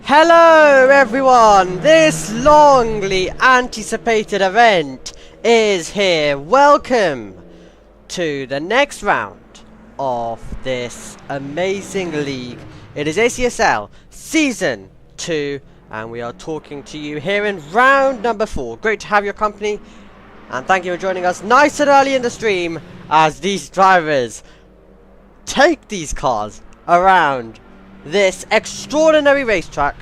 Hello everyone, this longly anticipated event is here. Welcome to the next round of this amazing league. It is ACSL Season 2 and we are talking to you here in round number 4. Great to have your company and thank you for joining us nice and early in the stream as these drivers take these cars around this extraordinary racetrack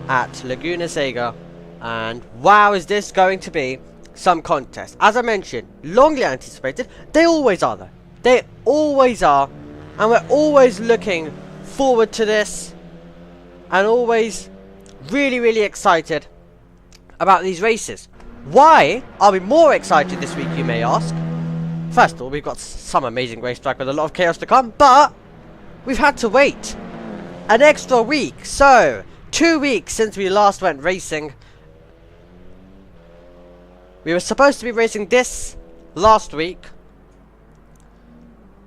at Laguna, Seca, and wow, is this going to be some contest. As I mentioned, longly anticipated. They always are though. They always are, and we're always looking forward to this and always really excited about these races. Why are we more excited this week, you may ask? First of all, we've got some amazing racetrack with a lot of chaos to come, but we've had to wait an extra week. So 2 weeks since we last went racing. We were supposed to be racing this last week,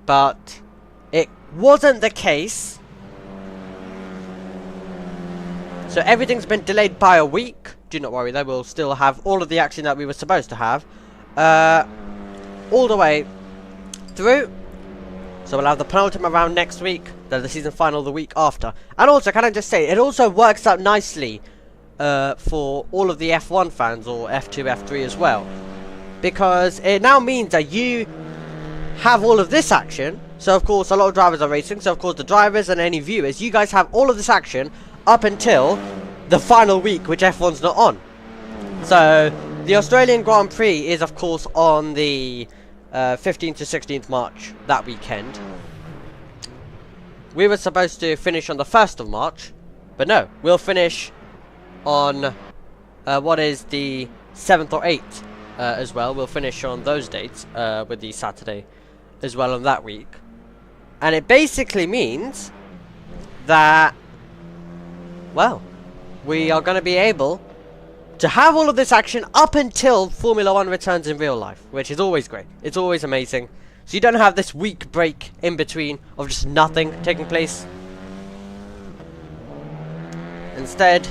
but it wasn't the case. So everything's been delayed by a week. Do not worry though, we'll still have all of the action that we were supposed to have all the way through. So we'll have the penultimate round next week, then the season final the week after. And also, can I just say, it also works out nicely for all of the F1 fans, or F2, F3 as well. Because it now means that you have all of this action. So of course, a lot of drivers are racing. So of course, the drivers and any viewers, you guys have all of this action up until the final week, which F1's not on. So the Australian Grand Prix is of course on the 15th to 16th March, that weekend. We were supposed to finish on the 1st of March, but no, we'll finish on what is the 7th or 8th as well. We'll finish on those dates with the Saturday as well on that week. And it basically means that, well, we are going to be able to have all of this action up until Formula 1 returns in real life, which is always great. It's always amazing. So you don't have this week break in between of just nothing taking place. Instead,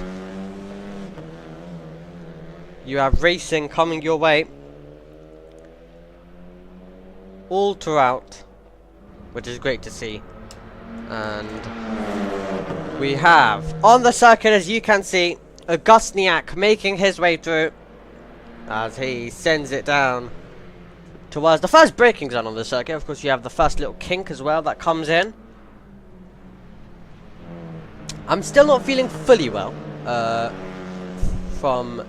you have racing coming your way all throughout, which is great to see. And we have on the circuit, as you can see, Augustniak making his way through as he sends it down towards the first braking zone on the circuit. Of course, you have the first little kink as well that comes in. I'm still not feeling fully well from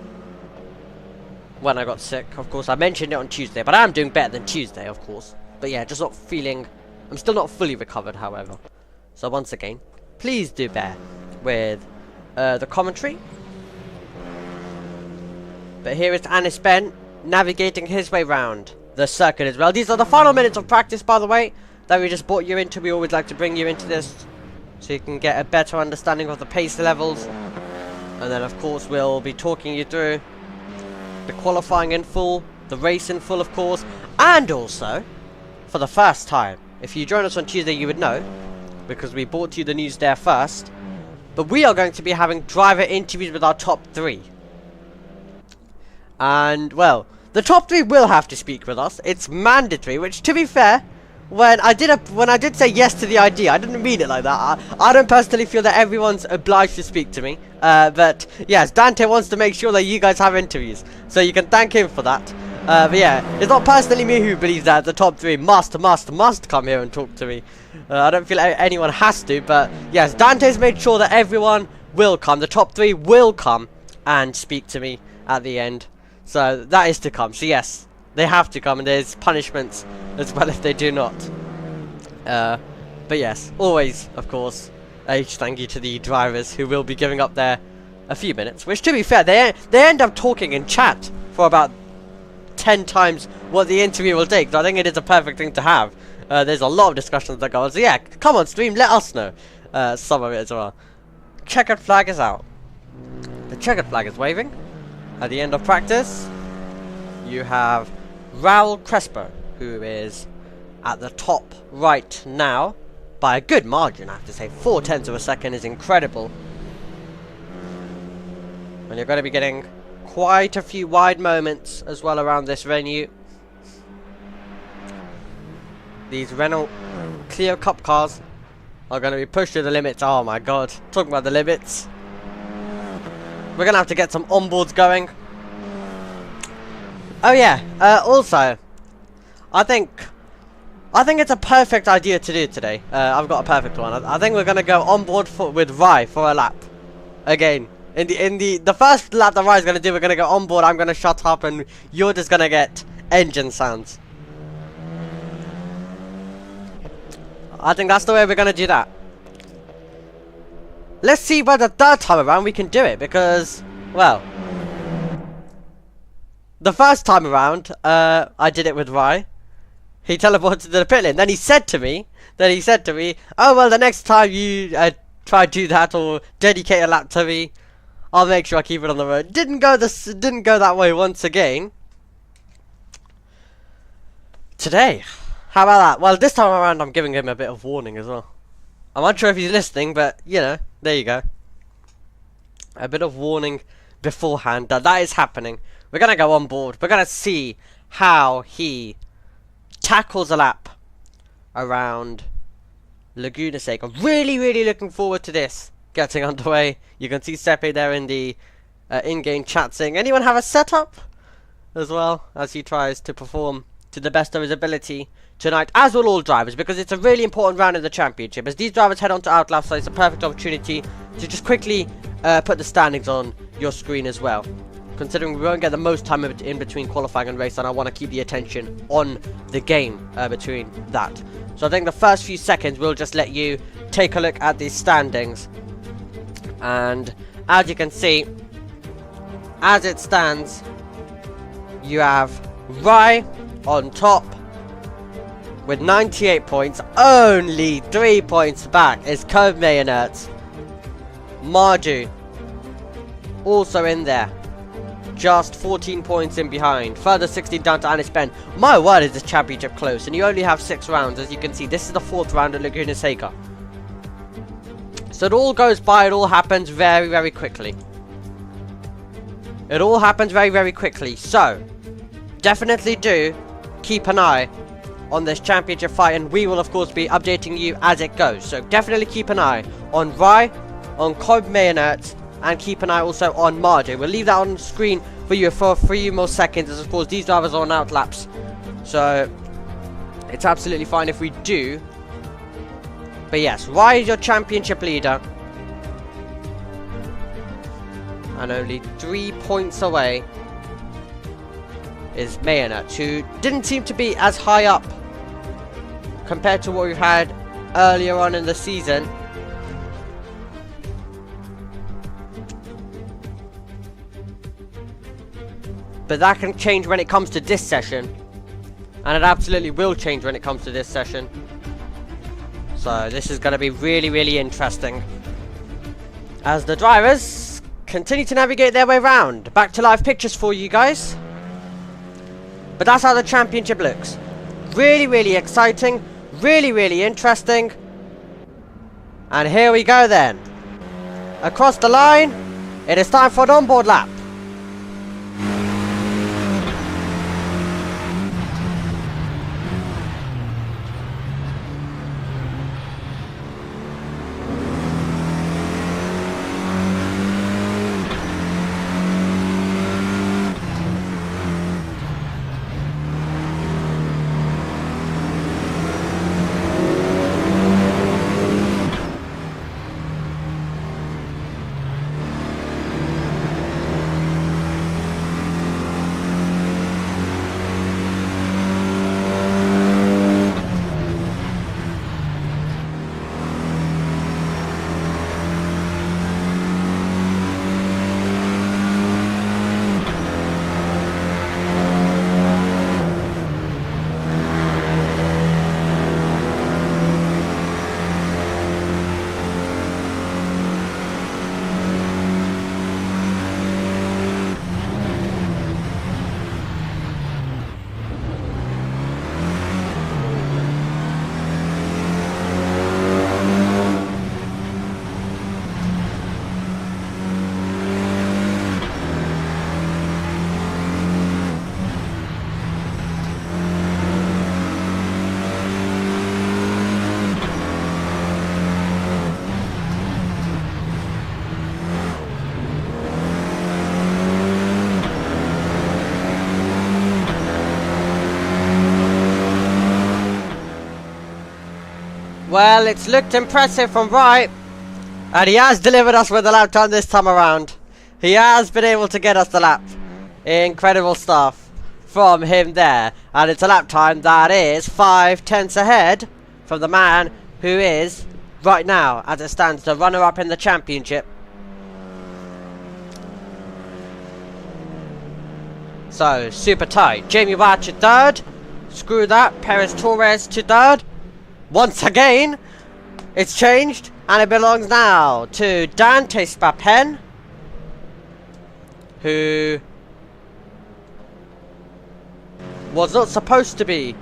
when I got sick. Of course, I mentioned it on Tuesday, but I am doing better than Tuesday, of course. But yeah, just not feeling... I'm still not fully recovered, however. So once again, please do bear with the commentary. But here is Anis Ben navigating his way round the circuit as well. These are the final minutes of practice, by the way, that we just brought you into. We always like to bring you into this so you can get a better understanding of the pace levels. And then, of course, we'll be talking you through the qualifying in full, the race in full, of course. And also, for the first time, if you join us on Tuesday, you would know, because we brought you the news there first. But we are going to be having driver interviews with our top 3. And, well, the top 3 will have to speak with us. It's mandatory, which, to be fair, when I did say yes to the idea, I didn't mean it like that. I don't personally feel that everyone's obliged to speak to me. But, yes, Dante wants to make sure that you guys have interviews. So you can thank him for that. But yeah, it's not personally me who believes that the top 3 must come here and talk to me. I don't feel anyone has to, but yes, Dante's made sure that everyone will come. The top 3 will come and speak to me at the end. So that is to come. So yes, they have to come, and there's punishments as well if they do not. But yes, always, of course, a huge thank you to the drivers who will be giving up there a few minutes. Which, to be fair, they end up talking in chat for about 10 times what the interview will take. So I think it is a perfect thing to have. There's a lot of discussions that go on. So yeah, come on stream, let us know some of it as well. Checkered flag is out. The checkered flag is waving. At the end of practice, you have Raul Crespo, who is at the top right now by a good margin, I have to say. 0.4 of a second is incredible. And you're going to be getting quite a few wide moments as well around this venue. These Renault Clio Cup cars are going to be pushed to the limits. Oh my god. Talking about the limits. We're going to have to get some onboards going. Oh yeah. Also, I think it's a perfect idea to do today. I've got a perfect one. I think we're going to go on board with Rye for a lap. Again. In the first lap that Rye's going to do, we're going to go on board. I'm going to shut up and you're just going to get engine sounds. I think that's the way we're going to do that. Let's see by the third time around we can do it. Because, well, the first time around, I did it with Rye. He teleported to the pit lane. Then he said to me, oh, well, the next time you try to do that or dedicate a lap to me, I'll make sure I keep it on the road. Didn't go that way once again. Today, how about that? Well, this time around, I'm giving him a bit of warning as well. I'm not sure if he's listening, but, you know, there you go. A bit of warning beforehand that is happening. We're going to go on board. We're going to see how he tackles a lap around Laguna Seca. Really, really looking forward to this getting underway. You can see Sepe there in the in-game chat saying, anyone have a setup? As well, as he tries to perform to the best of his ability tonight, as will all drivers, because it's a really important round in the championship. As these drivers head on to outlap, so it's a perfect opportunity to just quickly put the standings on your screen as well. Considering we won't get the most time in between qualifying and race, and I want to keep the attention on the game between that. So I think the first few seconds we'll just let you take a look at these standings. And as you can see, as it stands, you have Rye on top with 98 points. Only 3 points back is Cove Mayonnaise. Marju also in there, just 14 points in behind. Further 16 down to Anis Ben. My word, is this championship close, and you only have 6 rounds. As you can see, this is the 4th round at Laguna Seca. So it all goes by, it all happens very, very quickly. It all happens very, very quickly. So, definitely do keep an eye on this championship fight, and we will of course be updating you as it goes. So definitely keep an eye on Rye, on Cobb Mayonnaise, and keep an eye also on Marjo. We'll leave that on screen for you for a few more seconds, as of course these drivers are on outlaps. So it's absolutely fine if we do. But yes, Rye is your championship leader. And only 3 points away is Mayonnaise, who didn't seem to be as high up compared to what we've had earlier on in the season. But that can change when it comes to this session. And it absolutely will change when it comes to this session. So this is going to be really, really interesting, as the drivers continue to navigate their way around. Back to live pictures for you guys. But that's how the championship looks. Really, really exciting. Really, really interesting. And here we go then. Across the line, it is time for an onboard lap. Well, it's looked impressive from right. And he has delivered us with the lap time this time around. He has been able to get us the lap. Incredible stuff from him there. And it's a lap time that is 5/10 ahead from the man who is, right now, as it stands, the runner-up in the championship. So, super tight. Jamie Watt to third. Screw that. Perez Torres to third. Once again, it's changed. And it belongs now to Dante Spapen, who was not supposed to be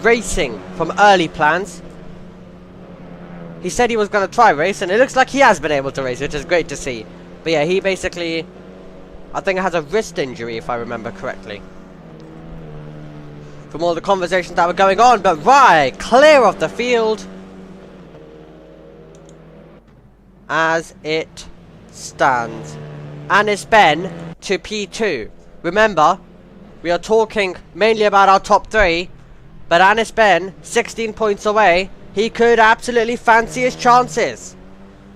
racing from early plans. He said he was going to try race, and it looks like he has been able to race, which is great to see. But yeah, he basically, I think, has a wrist injury, if I remember correctly, from all the conversations that were going on. But right, clear of the field as it stands. And it's Ben to P2. Remember, we are talking mainly about our top three, but Anis Ben, 16 points away. He could absolutely fancy his chances.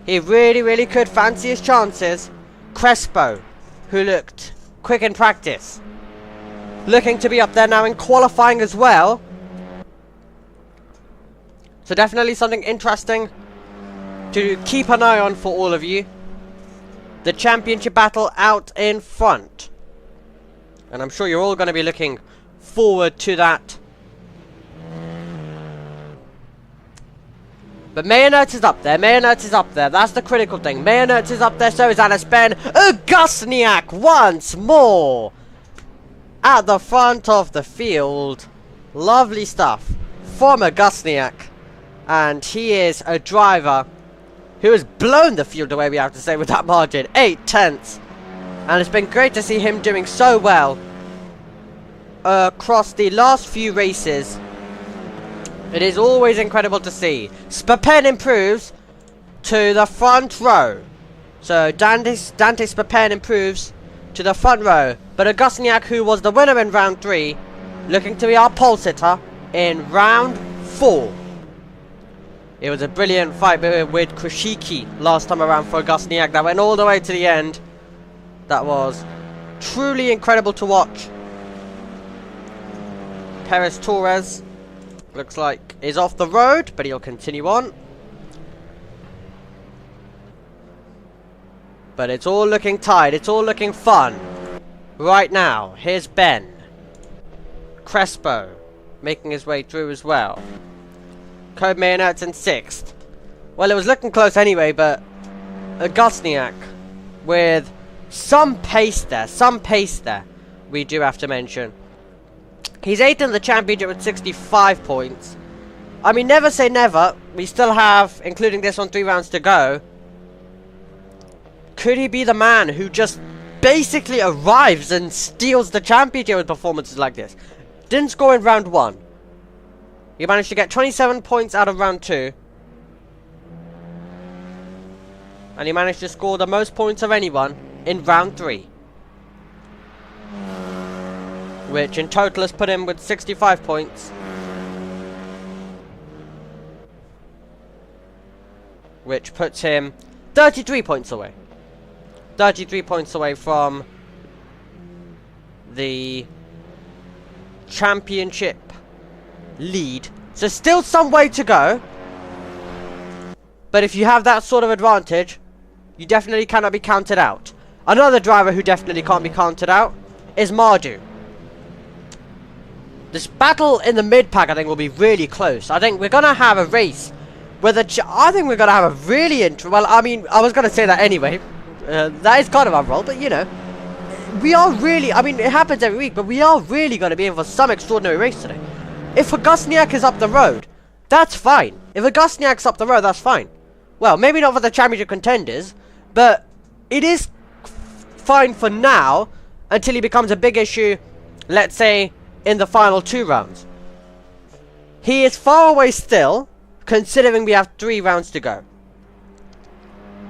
He really, really could fancy his chances. Crespo, who looked quick in practice, looking to be up there now in qualifying as well. So definitely something interesting to keep an eye on for all of you. The championship battle out in front. And I'm sure you're all going to be looking forward to that. But Mayonertz is up there. Mayonertz is up there. That's the critical thing. Mayonertz is up there. So is Anis Ben. Gusniak once more at the front of the field. Lovely stuff from Gusniak. And he is a driver who has blown the field away, we have to say, with that margin. 8/10. And it's been great to see him doing so well across the last few races. It is always incredible to see. Spapen improves to the front row. So Dante Spapen improves to the front row. But Gusniak, who was the winner in round 3, looking to be our pole sitter in round 4. It was a brilliant fight with Krashiki last time around for Gusniak that went all the way to the end. That was truly incredible to watch. Perez Torres looks like is off the road, but he'll continue on. But it's all looking tight. It's all looking fun. Right now, here's Ben. Crespo making his way through as well. Kobe Mayonertz in 6th. Well, it was looking close anyway, but Gusniak with some pace there, we do have to mention. He's 8th in the championship with 65 points. I mean, never say never. We still have, including this one, 3 rounds to go. Could he be the man who just basically arrives and steals the championship with performances like this? Didn't score in round 1. He managed to get 27 points out of round 2. And he managed to score the most points of anyone in round 3. Which in total has put him with 65 points. Which puts him 33 points away. 33 points away from the championship lead. So still some way to go. But if you have that sort of advantage, you definitely cannot be counted out. Another driver who definitely can't be counted out is Mardu. This battle in the mid-pack, I think, will be really close. I think we're going to have a race where I think we're going to have a really well, I mean, I was going to say that anyway. That is kind of our role, but you know. We are really, I mean, it happens every week, but we are really going to be in for some extraordinary race today. If Gusniak is up the road, that's fine. If Gusniak's up the road, that's fine. Well, maybe not for the championship contenders, but it is fine for now until he becomes a big issue, let's say, in the final 2 rounds. He is far away still, considering we have 3 rounds to go.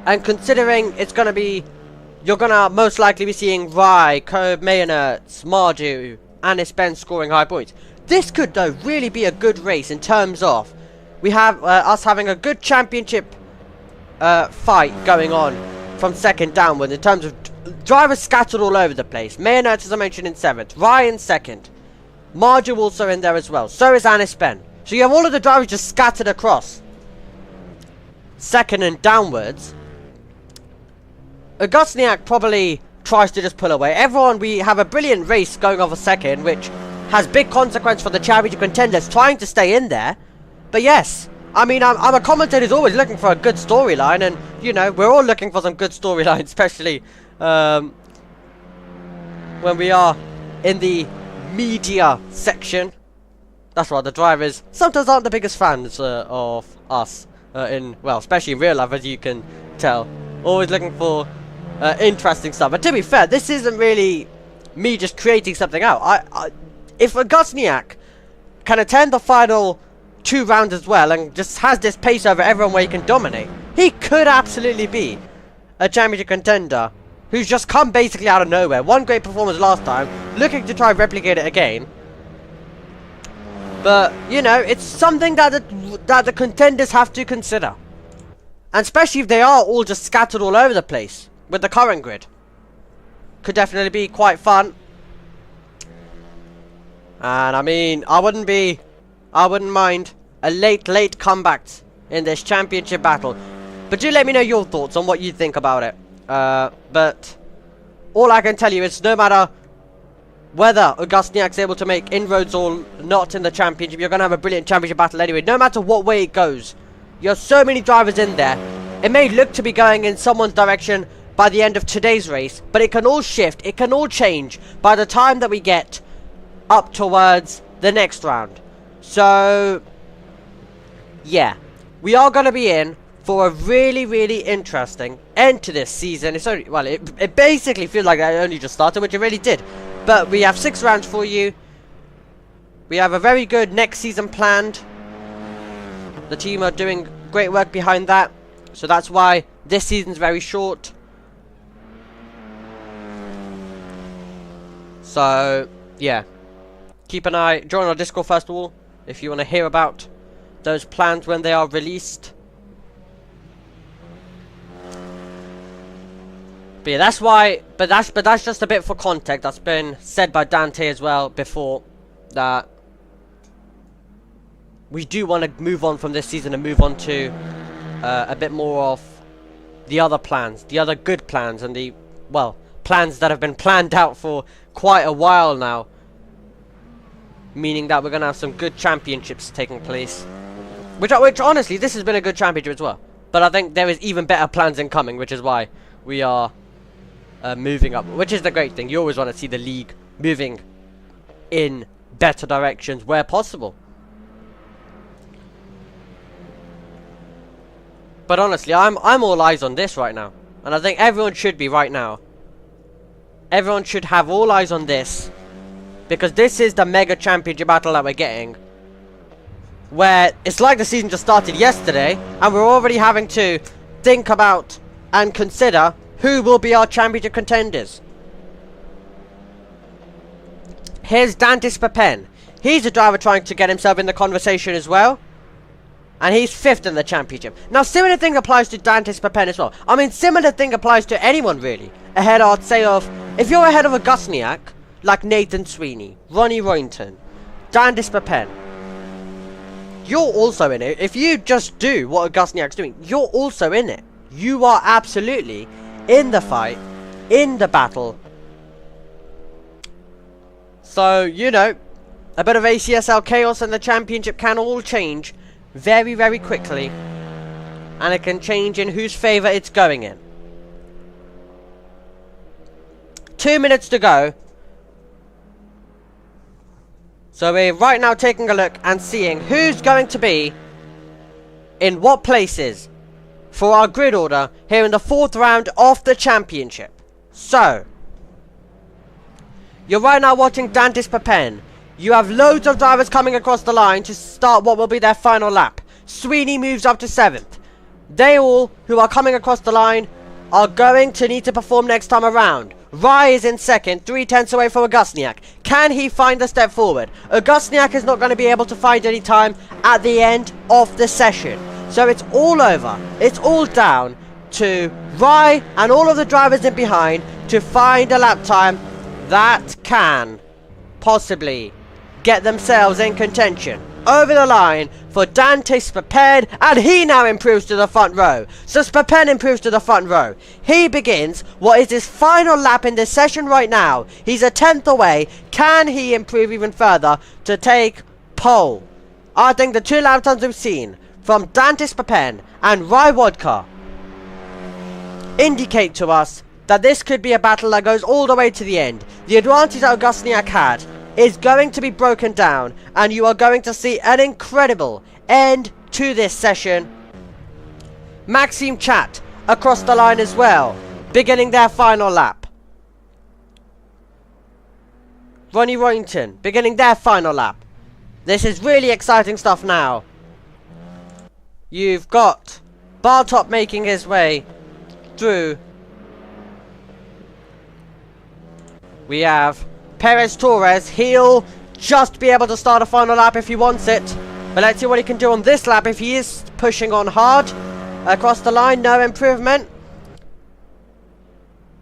And considering it's going to be, you're going to most likely be seeing Rai, Kobe Mayonertz, Mardu, Anis Ben scoring high points. This could, though, really be a good race in terms of we have us having a good championship fight going on from second downward in terms of drivers scattered all over the place. Mayonet, as I mentioned, in 7th. Ryan 2nd. Marju also in there as well. So is Anis Ben. So you have all of the drivers just scattered across second and downwards. Augustiniak probably tries to just pull away. Everyone, we have a brilliant race going on for second, which has big consequence for the championship contenders trying to stay in there. But yes, I mean, I'm a commentator who's always looking for a good storyline, and you know, we're all looking for some good storylines, especially when we are in the media section. That's right, the drivers sometimes aren't the biggest fans of us well, especially in real life, as you can tell. Always looking for interesting stuff. But to be fair, this isn't really me just creating something out. If Augustiniak can attend the final 2 rounds as well and just has this pace over everyone where he can dominate, he could absolutely be a championship contender who's just come basically out of nowhere. One great performance last time, looking to try and replicate it again. But, you know, it's something that the contenders have to consider. And especially if they are all just scattered all over the place with the current grid. Could definitely be quite fun. And I mean, I wouldn't mind a late comeback in this championship battle. But do let me know your thoughts on what you think about it. But all I can tell you is no matter whether Augustiniak's able to make inroads or not in the championship, you're going to have a brilliant championship battle anyway. No matter what way it goes. You have so many drivers in there. It may look to be going in someone's direction by the end of today's race, but it can all shift, it can all change by the time that we get up towards the next round. So, yeah, we are going to be in for a really, really interesting end to this season. It's only, well, it basically feels like it only just started, which it really did. But we have 6 rounds for you. We have a very good next season planned. The team are doing great work behind that. So that's why this season's very short. So, yeah. Keep an eye. Join our Discord first of all, if you want to hear about those plans when they are released. But yeah, that's why. But that's just a bit for context. That's been said by Dante as well before, that we do want to move on from this season and move on to a bit more of the other plans, the other good plans, and the, well, plans that have been planned out for quite a while now. Meaning that we're going to have some good championships taking place. Which honestly, this has been a good championship as well. But I think there is even better plans incoming, which is why we are moving up. Which is the great thing. You always want to see the league moving in better directions where possible. But honestly, I'm all eyes on this right now. And I think everyone should be right now. Everyone should have all eyes on this. Because this is the mega championship battle that we're getting. Where it's like the season just started yesterday. And we're already having to think about and consider who will be our championship contenders. Here's Dantis Papen. He's a driver trying to get himself in the conversation as well. And he's 5th in the championship. Now, similar thing applies to Dantis Papen as well. I mean, similar thing applies to anyone, really. Ahead, I'd say, of... If you're ahead of Augustiniak, like Nathan Sweeney, Ronnie Roynton, Dantis Papen, you're also in it. If you just do what Augustiniak's doing, you're also in it. You are absolutely in the fight, in the battle. So, you know, a bit of ACSL chaos and the championship can all change very, very quickly. And it can change in whose favour it's going in. 2 minutes to go. So we're right now taking a look and seeing who's going to be in what places for our grid order here in the 4th round of the championship. So, you're right now watching Dantis Papen. You have loads of drivers coming across the line to start what will be their final lap. Sweeney moves up to 7th. They all who are coming across the line are going to need to perform next time around. Rai is in second, 3/10 away from Augustniak. Can he find a step forward? Augustniak is not going to be able to find any time at the end of the session. So it's all over. It's all down to Rai and all of the drivers in behind to find a lap time that can possibly get themselves in contention over the line for Dante Spapen, and he now improves to the front row. So Spapen improves to the front row. He begins what is his final lap in this session right now. He's a 10th away. Can he improve even further to take pole? I think the two lap times we've seen from Dante Spapen and Rai Wodka indicate to us that this could be a battle that goes all the way to the end. The advantage that Augustniak had is going to be broken down, and you are going to see an incredible end to this session. Maxime Chat across the line as well, beginning their final lap. Ronnie Roynton beginning their final lap. This is really exciting stuff now. You've got Bartop making his way through. We have Perez Torres. He'll just be able to start a final lap if he wants it. But let's see what he can do on this lap if he is pushing on hard. Across the line, no improvement.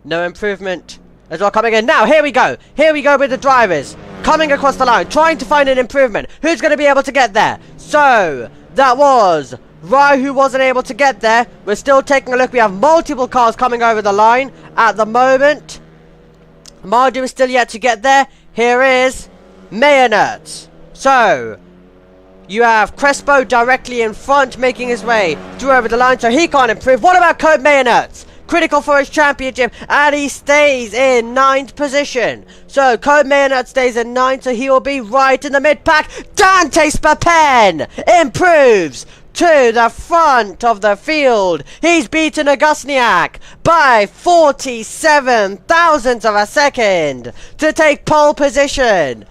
No improvement as well coming in. Now, here we go. Here we go with the drivers. Coming across the line, trying to find an improvement. Who's going to be able to get there? So, that was Rai who wasn't able to get there. We're still taking a look. We have multiple cars coming over the line at the moment. Mardu is still yet to get there. Here is Mayonnaise. So, you have Crespo directly in front, making his way through over the line, so he can't improve. What about Code Mayonnaise? Critical for his championship, and he stays in 9th position. So, Code Mayonnaise stays in 9th, so he will be right in the mid-pack. Dante Spapen improves to the front of the field. He's beaten Augustniak by 47 thousandths of a second to take pole position.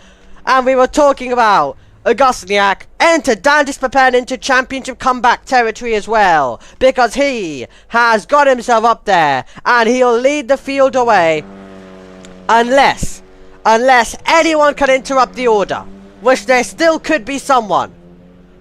And we were talking about Augustniak entered Dante Spapen into championship comeback territory as well, because he has got himself up there and he'll lead the field away unless anyone can interrupt the order, which there still could be someone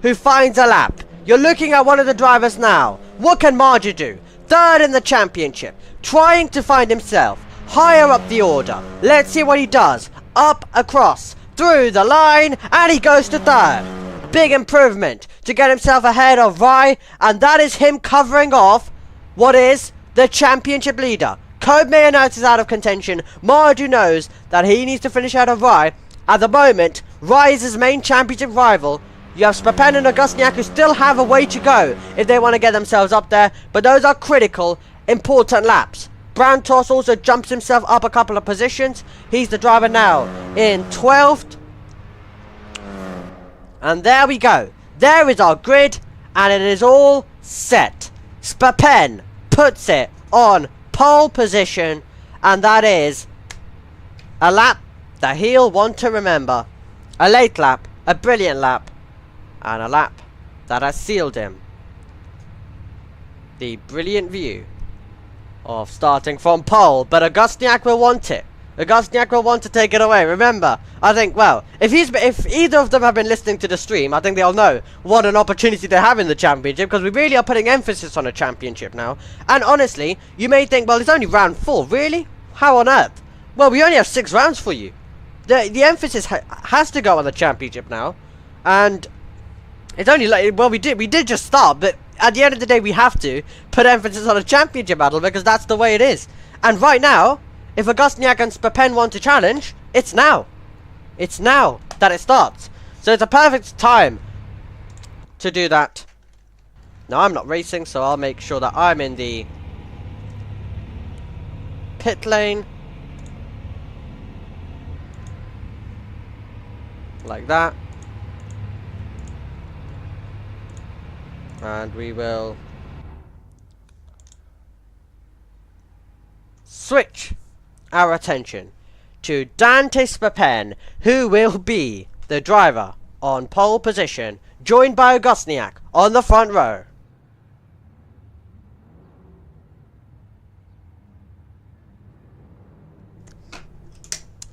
who finds a lap. You're looking at one of the drivers now. What can Marju do? 3rd in the championship, trying to find himself higher up the order. Let's see what he does. Up, across, through the line, and he goes to 3rd. Big improvement to get himself ahead of Rai, and that is him covering off what is the championship leader. Code Mayonnaise is out of contention. Marju knows that he needs to finish out of Rai. At the moment, Rai is his main championship rival. You have Spapen and Augustniak who still have a way to go if they want to get themselves up there. But those are critical, important laps. Brantos also jumps himself up a couple of positions. He's the driver now in 12th. And there we go. There is our grid. And it is all set. Spapen puts it on pole position. And that is a lap that he'll want to remember. A late lap. A brilliant lap. And a lap that has sealed him the brilliant view of starting from pole. But Augustniak will want it. Augustniak will want to take it away. Remember, I think, well, if either of them have been listening to the stream, I think they'll know what an opportunity they have in the championship, because we really are putting emphasis on a championship now. And honestly, you may think, well, it's only round 4. Really? How on earth? Well, we only have 6 rounds for you. The emphasis has to go on the championship now. And it's only like, well, we did just start, but at the end of the day, we have to put emphasis on a championship battle, because that's the way it is. And right now, if Augustniak and Spapen want to challenge, it's now. It's now that it starts. So it's a perfect time to do that. Now, I'm not racing, so I'll make sure that I'm in the pit lane. Like that. And we will switch our attention to Dante Spapen, who will be the driver on pole position, joined by Augustniak on the front row.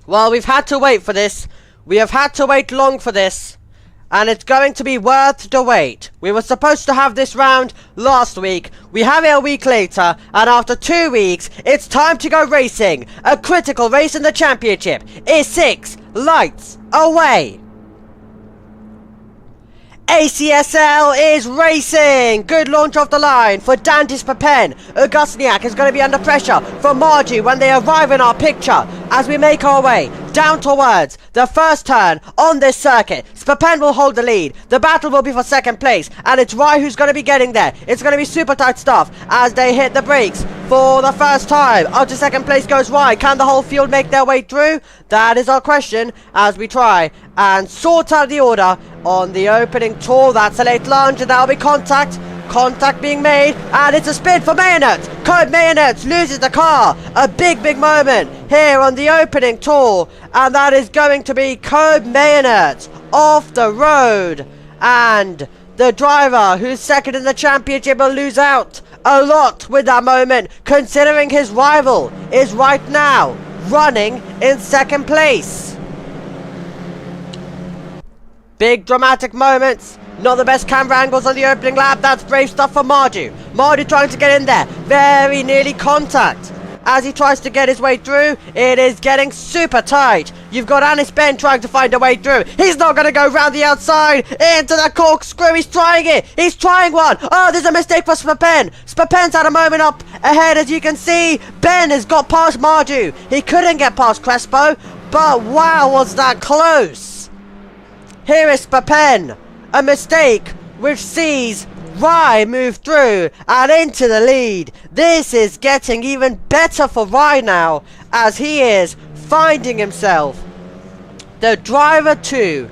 Well, we've had to wait for this. We have had to wait long for this. And it's going to be worth the wait. We were supposed to have this round last week. We have it a week later. And after 2 weeks, it's time to go racing. A critical race in the championship. Is 6 lights away. ACSL is racing! Good launch off the line for Dantis Papen. Augustiniak is going to be under pressure from Margie when they arrive in our picture as we make our way down towards the first turn on this circuit. Spapen will hold the lead. The battle will be for second place, and it's Rai who's going to be getting there. It's going to be super tight stuff as they hit the brakes for the first time. Up to second place goes Rai. Can the whole field make their way through? That is our question as we try and sort out the order on the opening tour. That's a late lunge, and that'll be contact. Contact being made, and it's a spin for Mayonnaise. Code Mayonnaise loses the car. A big moment here on the opening tour, and that is going to be Code Mayonnaise off the road. And the driver who's second in the championship will lose out a lot with that moment, considering his rival is right now running in second place. Big dramatic moments. Not the best camera angles on the opening lap. That's brave stuff for Marju. Marju trying to get in there. Very nearly contact. As he tries to get his way through, it is getting super tight. You've got Anis Ben trying to find a way through. He's not going to go round the outside into that corkscrew. He's trying it. He's trying one. Oh, there's a mistake for Spapen. Spapen's had a moment up ahead, as you can see. Ben has got past Marju. He couldn't get past Crespo, but wow, was that close. Here is Spapen. A mistake which sees Rai move through and into the lead. This is getting even better for Rai now, as he is finding himself the driver to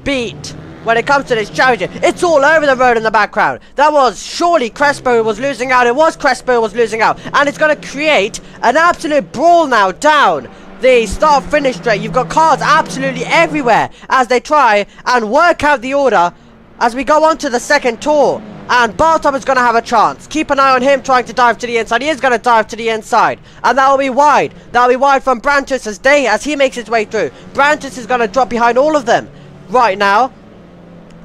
beat when it comes to this championship. It's all over the road in the background. That was surely Crespo who was losing out. It was Crespo who was losing out, and it's going to create an absolute brawl now down the start-finish straight. You've got cars absolutely everywhere as they try and work out the order as we go on to the second tour. And Bartop is going to have a chance. Keep an eye on him trying to dive to the inside. He is going to dive to the inside, and that will be wide. That will be wide from Brantus as he makes his way through. Brantus is going to drop behind all of them right now.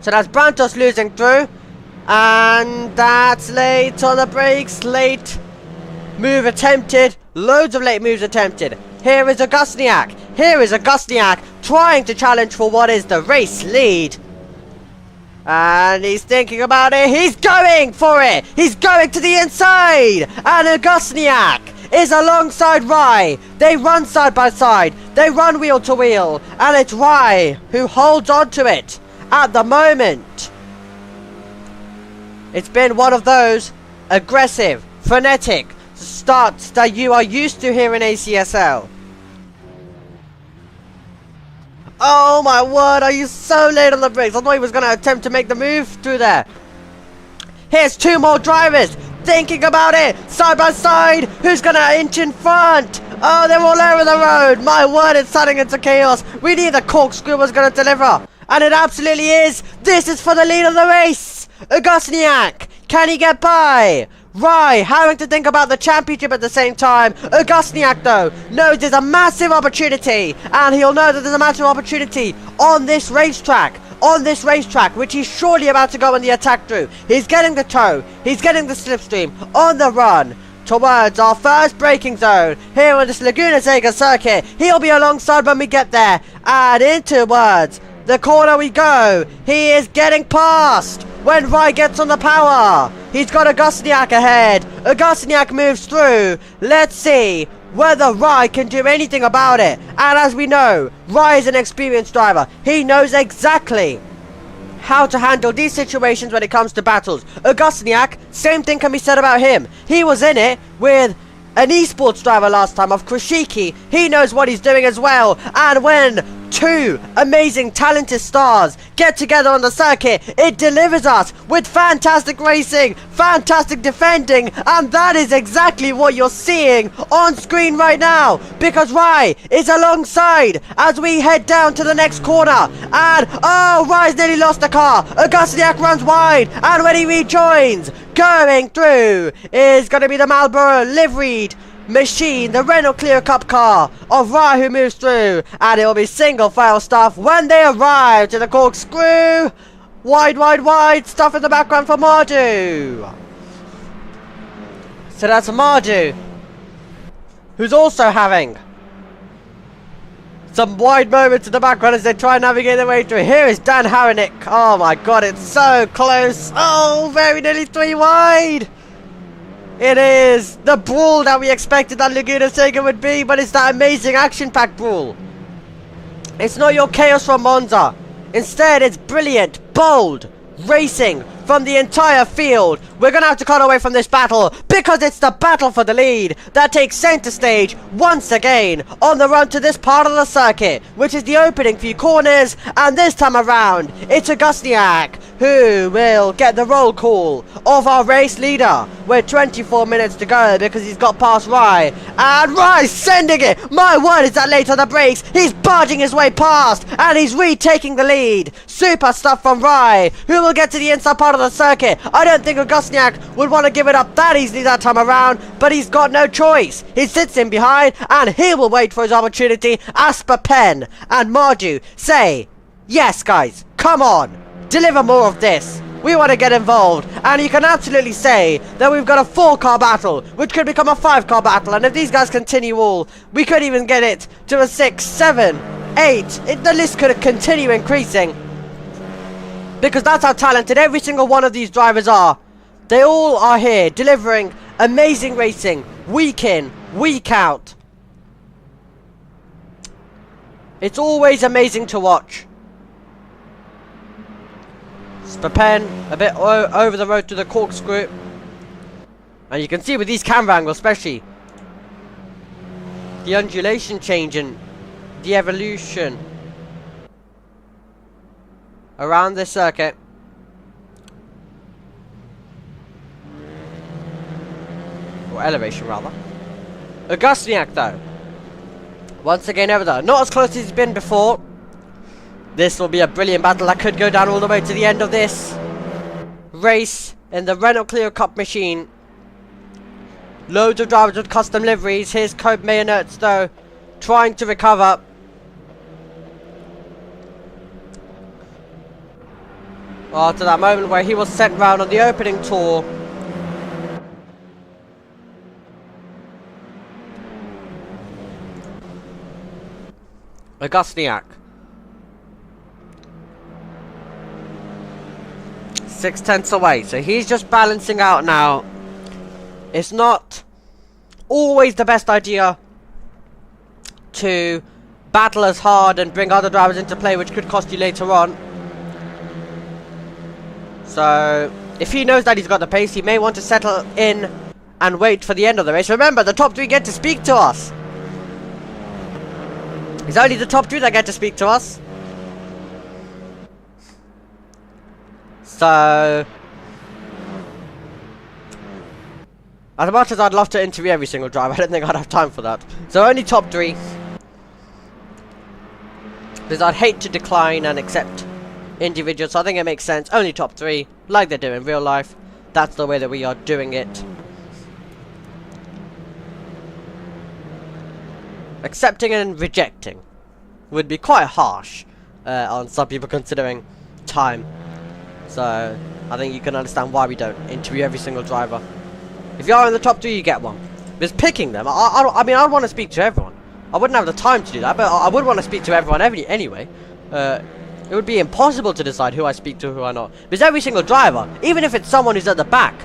So that's Brantus losing through, and that's late on the brakes. Late move attempted. Loads of late moves attempted. Here is Augustiniak. Here is Augustiniak trying to challenge for what is the race lead. And he's thinking about it. He's going for it. He's going to the inside. And Augustiniak is alongside Rai. They run side by side. They run wheel to wheel. And it's Rai who holds on to it at the moment. It's been one of those aggressive, frenetic starts that you are used to here in ACSL. Oh my word, are you so late on the brakes? I thought he was going to attempt to make the move through there. Here's two more drivers thinking about it, side by side. Who's going to inch in front? Oh, they're all over the road. My word, it's turning into chaos. We need the corkscrew was going to deliver, and it absolutely is. This is for the lead of the race. Augustiniak, can he get by? Rai having to think about the championship at the same time. Augustiniak though knows there's a massive opportunity, and he'll know that there's a massive opportunity on this racetrack. Which he's surely about to go on the attack through. He's getting the tow. He's getting the slipstream on the run towards our first braking zone here on this Laguna Seca circuit. He'll be alongside when we get there, and in towards the corner we go. He is getting past when Rai gets on the power. He's got Augustiniak ahead. Augustiniak moves through. Let's see whether Rai can do anything about it. And as we know, Rai is an experienced driver. He knows exactly how to handle these situations when it comes to battles. Augustiniak, same thing can be said about him. He was in it with an esports driver last time of Krishiki. He knows what he's doing as well. And when two amazing talented stars get together on the circuit, it delivers us with fantastic racing, fantastic defending, and that is exactly what you're seeing on screen right now, because Rai is alongside as we head down to the next corner. And oh, Rai's nearly lost the car. Augustiniak runs wide, and when he rejoins, going through is going to be the Marlboro liveried machine, the Renault Clio Cup car of Rye who moves through, and it will be single file stuff when they arrive to the corkscrew. Wide stuff in the background for Mardu. So that's Mardu, who's also having some wide moments in the background as they try and navigate their way through. Here is Dan Haranick. Oh my god, it's so close. Oh, very nearly 3 wide. It is the brawl that we expected that Laguna Seca would be, but it's that amazing action-packed brawl. It's not your chaos from Monza. Instead, it's brilliant, bold racing from the entire field. We're gonna have to cut away from this battle because it's the battle for the lead that takes center stage once again on the run to this part of the circuit, which is the opening few corners. And this time around, it's Augustniak who will get the roll call of our race leader with 24 minutes to go because he's got past Rye, and Rye's sending it. My word, is that late on the brakes. He's barging his way past and he's retaking the lead. Super stuff from Rye, who will get to the inside part of the circuit. I don't think Augustniak would want to give it up that easily that time around, but he's got no choice. He sits in behind and he will wait for his opportunity. Asper Pen and Mardu say, yes guys, come on, deliver more of this. We want to get involved, and you can absolutely say that we've got a 4-car battle, which could become a 5-car battle, and if these guys continue all, we could even get it to a 6, 7, 8. The list could continue increasing, because that's how talented every single one of these drivers are. They all are here, delivering amazing racing, week in, week out. It's always amazing to watch. Spapen a bit over the road to the corkscrew, and you can see with these camera angles especially the undulation change and the evolution around this circuit. Or elevation rather. Augustniak though, once again over there, not as close as he's been before. This will be a brilliant battle that could go down all the way to the end of this race in the Renault Clio Cup machine. Loads of drivers with custom liveries. Here's Kobe Mayonertz though, trying to recover. After that moment where he was sent round on the opening tour. Augustniak. 6/10 away, so he's just balancing out now. It's not always the best idea to battle as hard and bring other drivers into play, which could cost you later on. So if he knows that he's got the pace, he may want to settle in and wait for the end of the race. Remember, the top 3 get to speak to us. It's only the top 2 that get to speak to us. So, as much as I'd love to interview every single driver, I don't think I'd have time for that. So only top 3. Because I'd hate to decline and accept individuals, so I think it makes sense. Only top 3, like they do in real life. That's the way that we are doing it. Accepting and rejecting would be quite harsh on some people considering time. So, I think you can understand why we don't interview every single driver. If you are in the top 3, you get one. Because picking them, I mean, I want to speak to everyone. I wouldn't have the time to do that, but I would want to speak to everyone anyway. It would be impossible to decide who I speak to, who I not. Because every single driver, even if it's someone who's at the back,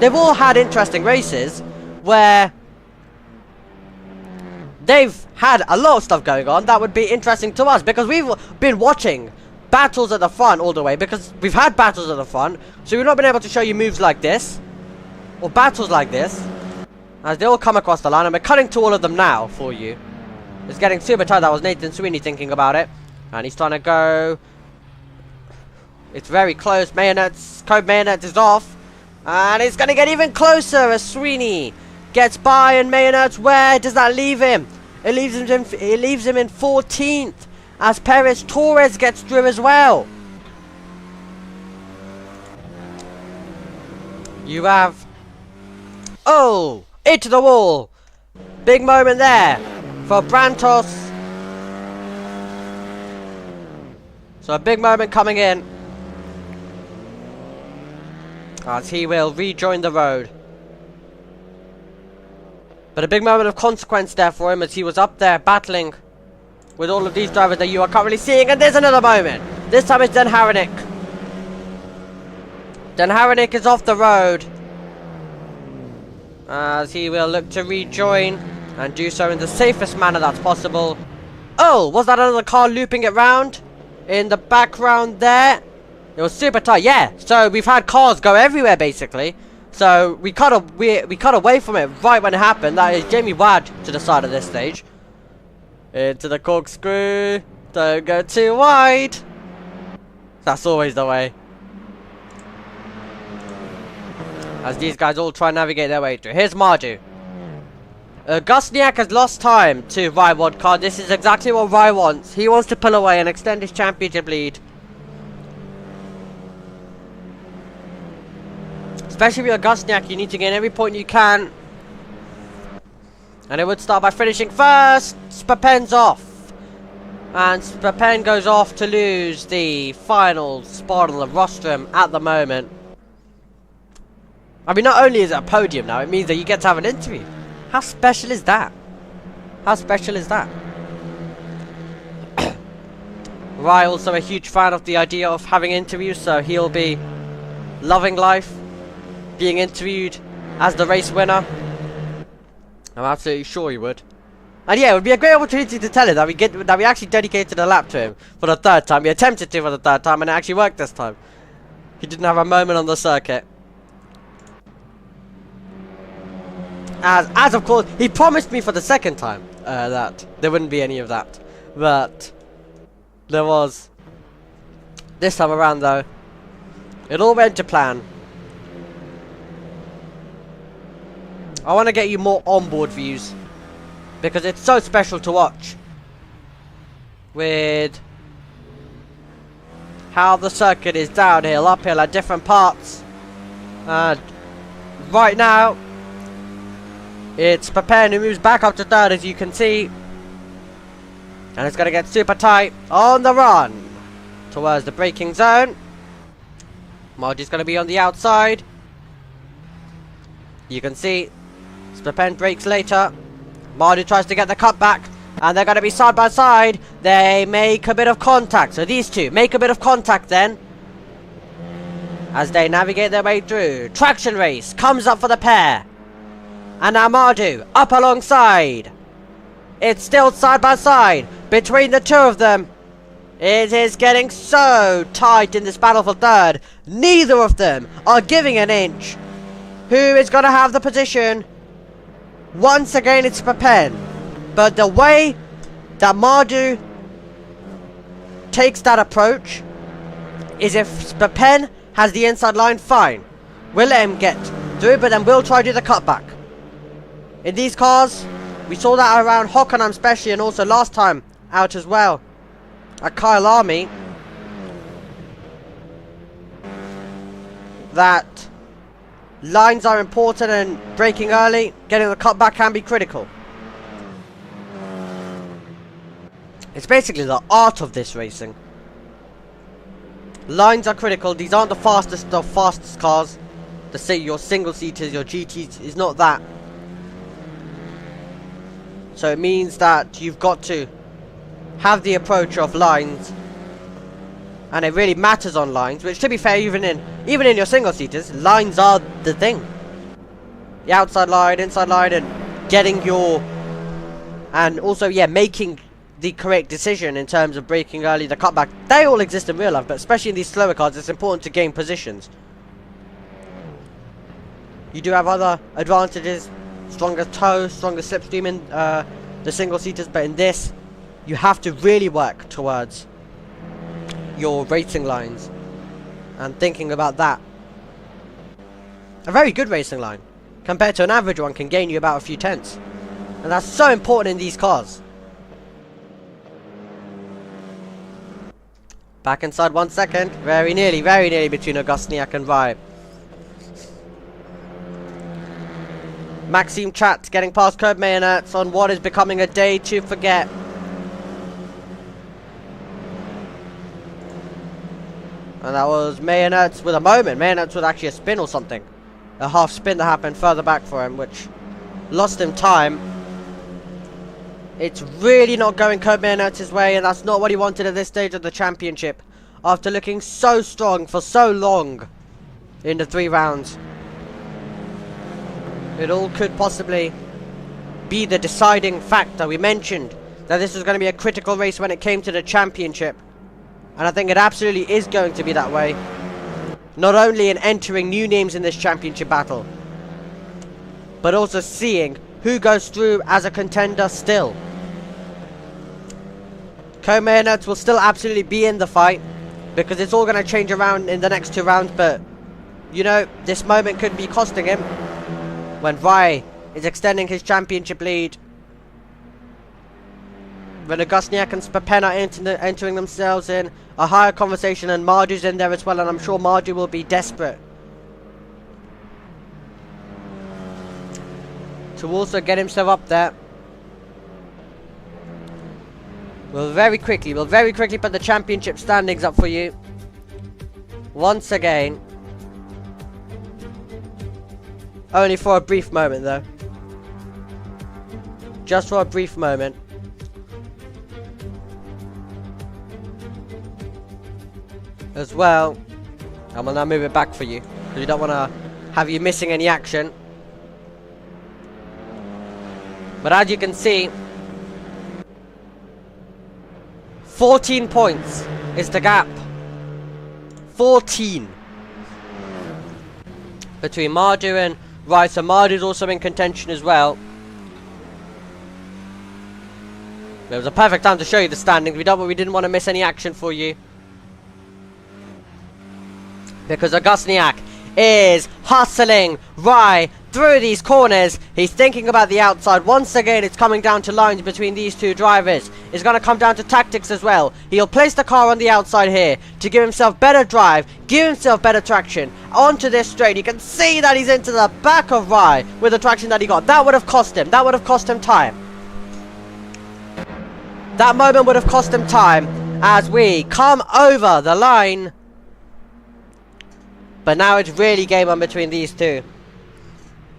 they've all had interesting races where they've had a lot of stuff going on that would be interesting to us, because we've been watching battles at the front all the way, because we've had battles at the front, so we've not been able to show you moves like this or battles like this as they all come across the line, and we're cutting to all of them now for you. It's getting super tight. That was Nathan Sweeney thinking about it, and he's trying to go. It's very close. Kobe Mayonertz is off, and it's going to get even closer as Sweeney gets by, and Mayonertz, where does that leave him? It leaves him in 14th. As Perez Torres gets through as well. You have... Oh! Into the wall! Big moment there for Brantos. So a big moment coming in, as he will rejoin the road. But a big moment of consequence there for him, as he was up there battling with all of these drivers that you are currently seeing. And there's another moment. This time it's Den Haranik. Den Haranik is off the road, as he will look to rejoin and do so in the safest manner that's possible. Oh, was that another car looping it round in the background there? It was super tight. Yeah, so we've had cars go everywhere basically. So we cut away from it right when it happened. That is Jamie Wad to the side of this stage. Into the corkscrew. Don't go too wide. That's always the way. As these guys all try and navigate their way through. Here's Mardu. Gusniak has lost time to Rai Wodka. This is exactly what Rai wants. He wants to pull away and extend his championship lead. Especially with Gusniak, you need to gain every point you can. And it would start by finishing first. Spapen's off. And Spapen goes off to lose the final spot on the rostrum at the moment. I mean, not only is it a podium now, it means that you get to have an interview. How special is that? How special is that? Rai also a huge fan of the idea of having interviews, so he'll be loving life, being interviewed as the race winner. I'm absolutely sure he would. And yeah, it would be a great opportunity to tell him that we actually dedicated a lap to him for the third time. We attempted to for the third time, and it actually worked this time. He didn't have a moment on the circuit. As of course, he promised me for the second time that there wouldn't be any of that. But there was. This time around though, it all went to plan. I want to get you more onboard views, because it's so special to watch with how the circuit is downhill, uphill at different parts. And right now it's Papen who moves back up to third, as you can see. And it's going to get super tight on the run towards the braking zone. Marty's going to be on the outside. You can see Papen brakes later. Marty tries to get the cut back, and they're going to be side by side. They make a bit of contact. So these two make a bit of contact then, as they navigate their way through. Traction race comes up for the pair. And now Mardu up alongside. It's still side by side between the two of them. It is getting so tight in this battle for third. Neither of them are giving an inch. Who is going to have the position? Once again it's Papen. But the way that Mardu takes that approach is, if Papen has the inside line, fine. We'll let him get through, but then we'll try to do the cutback. In these cars, we saw that around Hockenheim especially, and also last time out as well at Kyle Army, that lines are important, and braking early, getting the cutback can be critical. It's basically the art of this racing. Lines are critical. These aren't the fastest of fastest cars. Your single seaters, your GTs, is not that. So it means that you've got to have the approach of lines, and it really matters on lines. Which, to be fair, even in your single seaters, lines are the thing. The outside line, inside line, and getting your, and also making the correct decision in terms of braking early, the cutback. They all exist in real life, but especially in these slower cars, it's important to gain positions. You do have other advantages. Stronger toe, stronger slipstream in the single seaters, but in this you have to really work towards your racing lines and thinking about that. A very good racing line compared to an average one can gain you about a few tenths, and that's so important in these cars. Back inside 1 second, very nearly between Augustniak and Rai. Maxime Chat getting past Curb Mayonnaise on what is becoming a day to forget. And that was Mayonnaise with a moment. Mayonnaise with actually a spin or something. A half spin that happened further back for him, which lost him time. It's really not going Curb Mayonnaise's way, and that's not what he wanted at this stage of the championship. After looking so strong for so long in the 3 rounds. It all could possibly be the deciding factor. We mentioned that this was going to be a critical race when it came to the championship. And I think it absolutely is going to be that way. Not only in entering new names in this championship battle, but also seeing who goes through as a contender still. Mayonnaise will still absolutely be in the fight, because it's all going to change around in the next 2 rounds, but you know, this moment could be costing him when Rai is extending his championship lead. When Agusniak and Spapena entering themselves in a higher conversation, and Mardu's in there as well, and I'm sure Mardu will be desperate to also get himself up there. We'll very quickly put the championship standings up for you once again. Only for a brief moment though. Just for a brief moment. As well, I'm gonna move it back for you, because we don't want to have you missing any action. But as you can see, 14 points is the gap. 14 between Mardu and Rai. So Mardu's also in contention as well. It was a perfect time to show you the standings. We didn't want to miss any action for you, because Agusniak is hustling Rai through these corners. He's thinking about the outside. Once again, it's coming down to lines between these 2 drivers. It's going to come down to tactics as well. He'll place the car on the outside here to give himself better drive, give himself better traction onto this straight. You can see that he's into the back of Rai with the traction that he got. That would have cost him. That would have cost him time. That moment would have cost him time as we come over the line. But now it's really game on between these 2.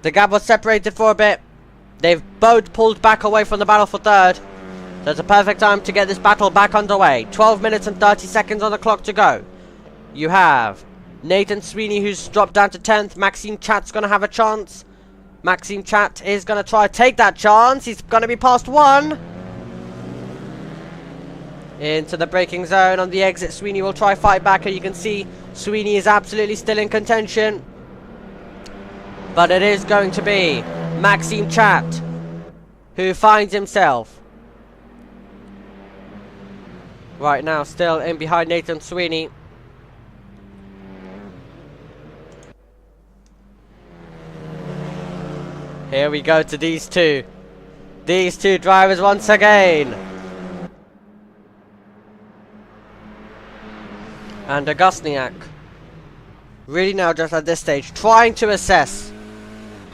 The gap was separated for a bit. They've both pulled back away from the battle for 3rd. So it's a perfect time to get this battle back underway. 12 minutes and 30 seconds on the clock to go. You have Nathan Sweeney, who's dropped down to 10th. Maxime Chat's going to have a chance. Maxime Chat is going to try to take that chance. He's going to be past 1. Into the braking zone on the exit. Sweeney will try fight back, and you can see Sweeney is absolutely still in contention. But it is going to be Maxime Chat who finds himself right now still in behind Nathan Sweeney. Here we go to these 2. These 2 drivers once again. And Agusniak really now just at this stage trying to assess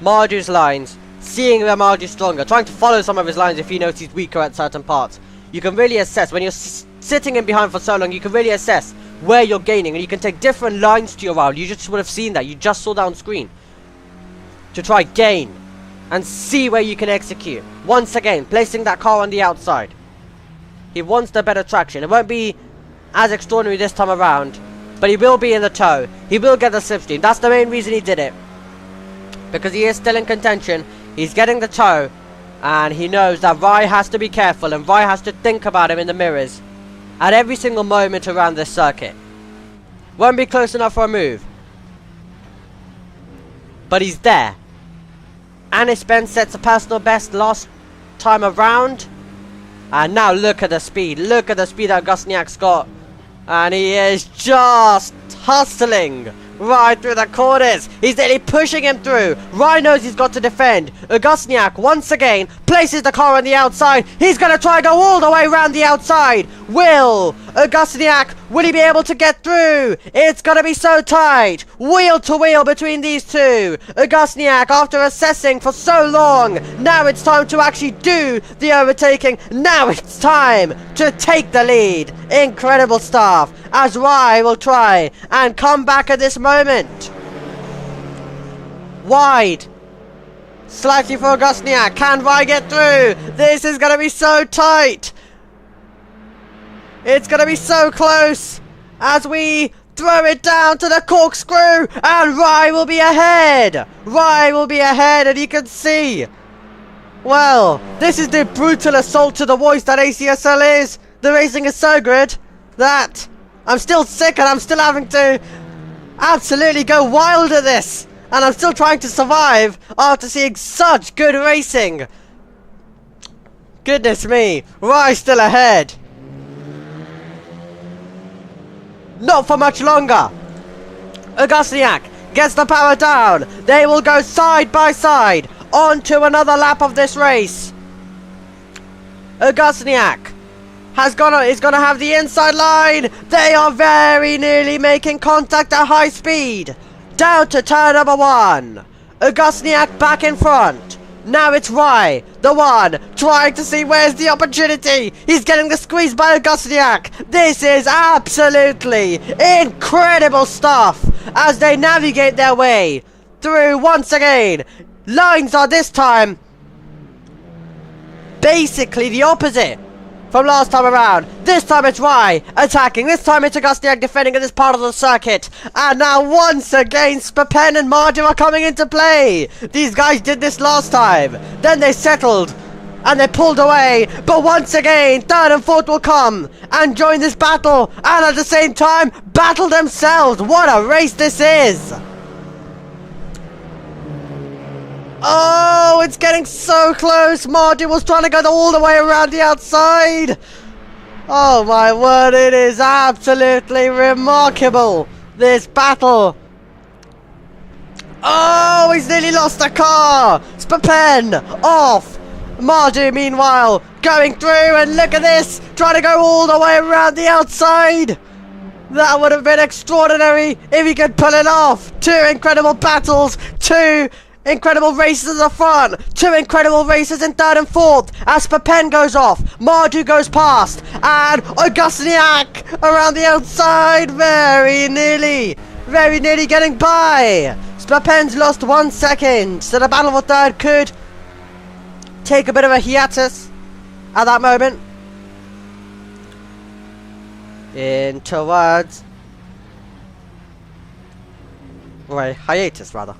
Mardu's lines, seeing where Mardu's stronger, trying to follow some of his lines if he knows he's weaker at certain parts. You can really assess when you're sitting in behind for so long. You can really assess where you're gaining, and you can take different lines to your round. You just would have seen that. You just saw that on screen. To try gain and see where you can execute. Once again, placing that car on the outside. He wants the better traction. It won't be as extraordinary this time around, but he will be in the tow. He will get the slipstream. That's the main reason he did it, because he is still in contention. He's getting the tow, and he knows that Rai has to be careful, and Rai has to think about him in the mirrors at every single moment around this circuit. Won't be close enough for a move, but he's there. Anis Ben sets a personal best last time around, and now look at the speed. Look at the speed that Agusniak's got. And he is just hustling right through the corners. He's nearly pushing him through. Rai knows he's got to defend. Agusniak once again places the car on the outside. He's going to try and go all the way around the outside. Will Augustiniak, will he be able to get through? It's gonna be so tight. Wheel to wheel between these two. Augustiniak, after assessing for so long, now it's time to actually do the overtaking. Now it's time to take the lead. Incredible stuff. As Rai will try and come back at this moment. Wide. Slightly for Augustiniak. Can Rai get through? This is gonna be so tight. It's gonna be so close as we throw it down to the corkscrew, and Rai will be ahead. Rai will be ahead, and you can see. Well, this is the brutal assault to the voice that ACSL is. The racing is so good that I'm still sick and I'm still having to absolutely go wild at this. And I'm still trying to survive after seeing such good racing. Goodness me, Rai still ahead. Not for much longer. Augustiniak gets the power down. They will go side by side on to another lap of this race. Augustiniak is gonna have the inside line. They are very nearly making contact at high speed. Down to turn number 1. Augustiniak back in front. Now it's Rai, the one, trying to see where's the opportunity. He's getting the squeeze by Augustiniak. This is absolutely incredible stuff as they navigate their way through once again. Lines are this time basically the opposite from last time around. This time it's Rai attacking. This time it's Augustiniak defending in this part of the circuit. And now once again Spapen and Mardu are coming into play. These guys did this last time. Then they settled and they pulled away. But once again, third and fourth will come and join this battle. And at the same time, battle themselves. What a race this is. Oh, it's getting so close. Marty was trying to go all the way around the outside. Oh my word, it is absolutely remarkable, this battle. Oh, he's nearly lost the car. Spapen off. Mardu, meanwhile, going through, and look at this, trying to go all the way around the outside. That would have been extraordinary if he could pull it off. 2 incredible battles, 2 incredible races at the front, 2 incredible races in third and fourth. As Spapen goes off, Mardu goes past, and Augustiniak around the outside, very nearly getting by. Spapen's lost 1 second, so the battle for third could take a bit of a hiatus at that moment. In towards, right, hiatus rather.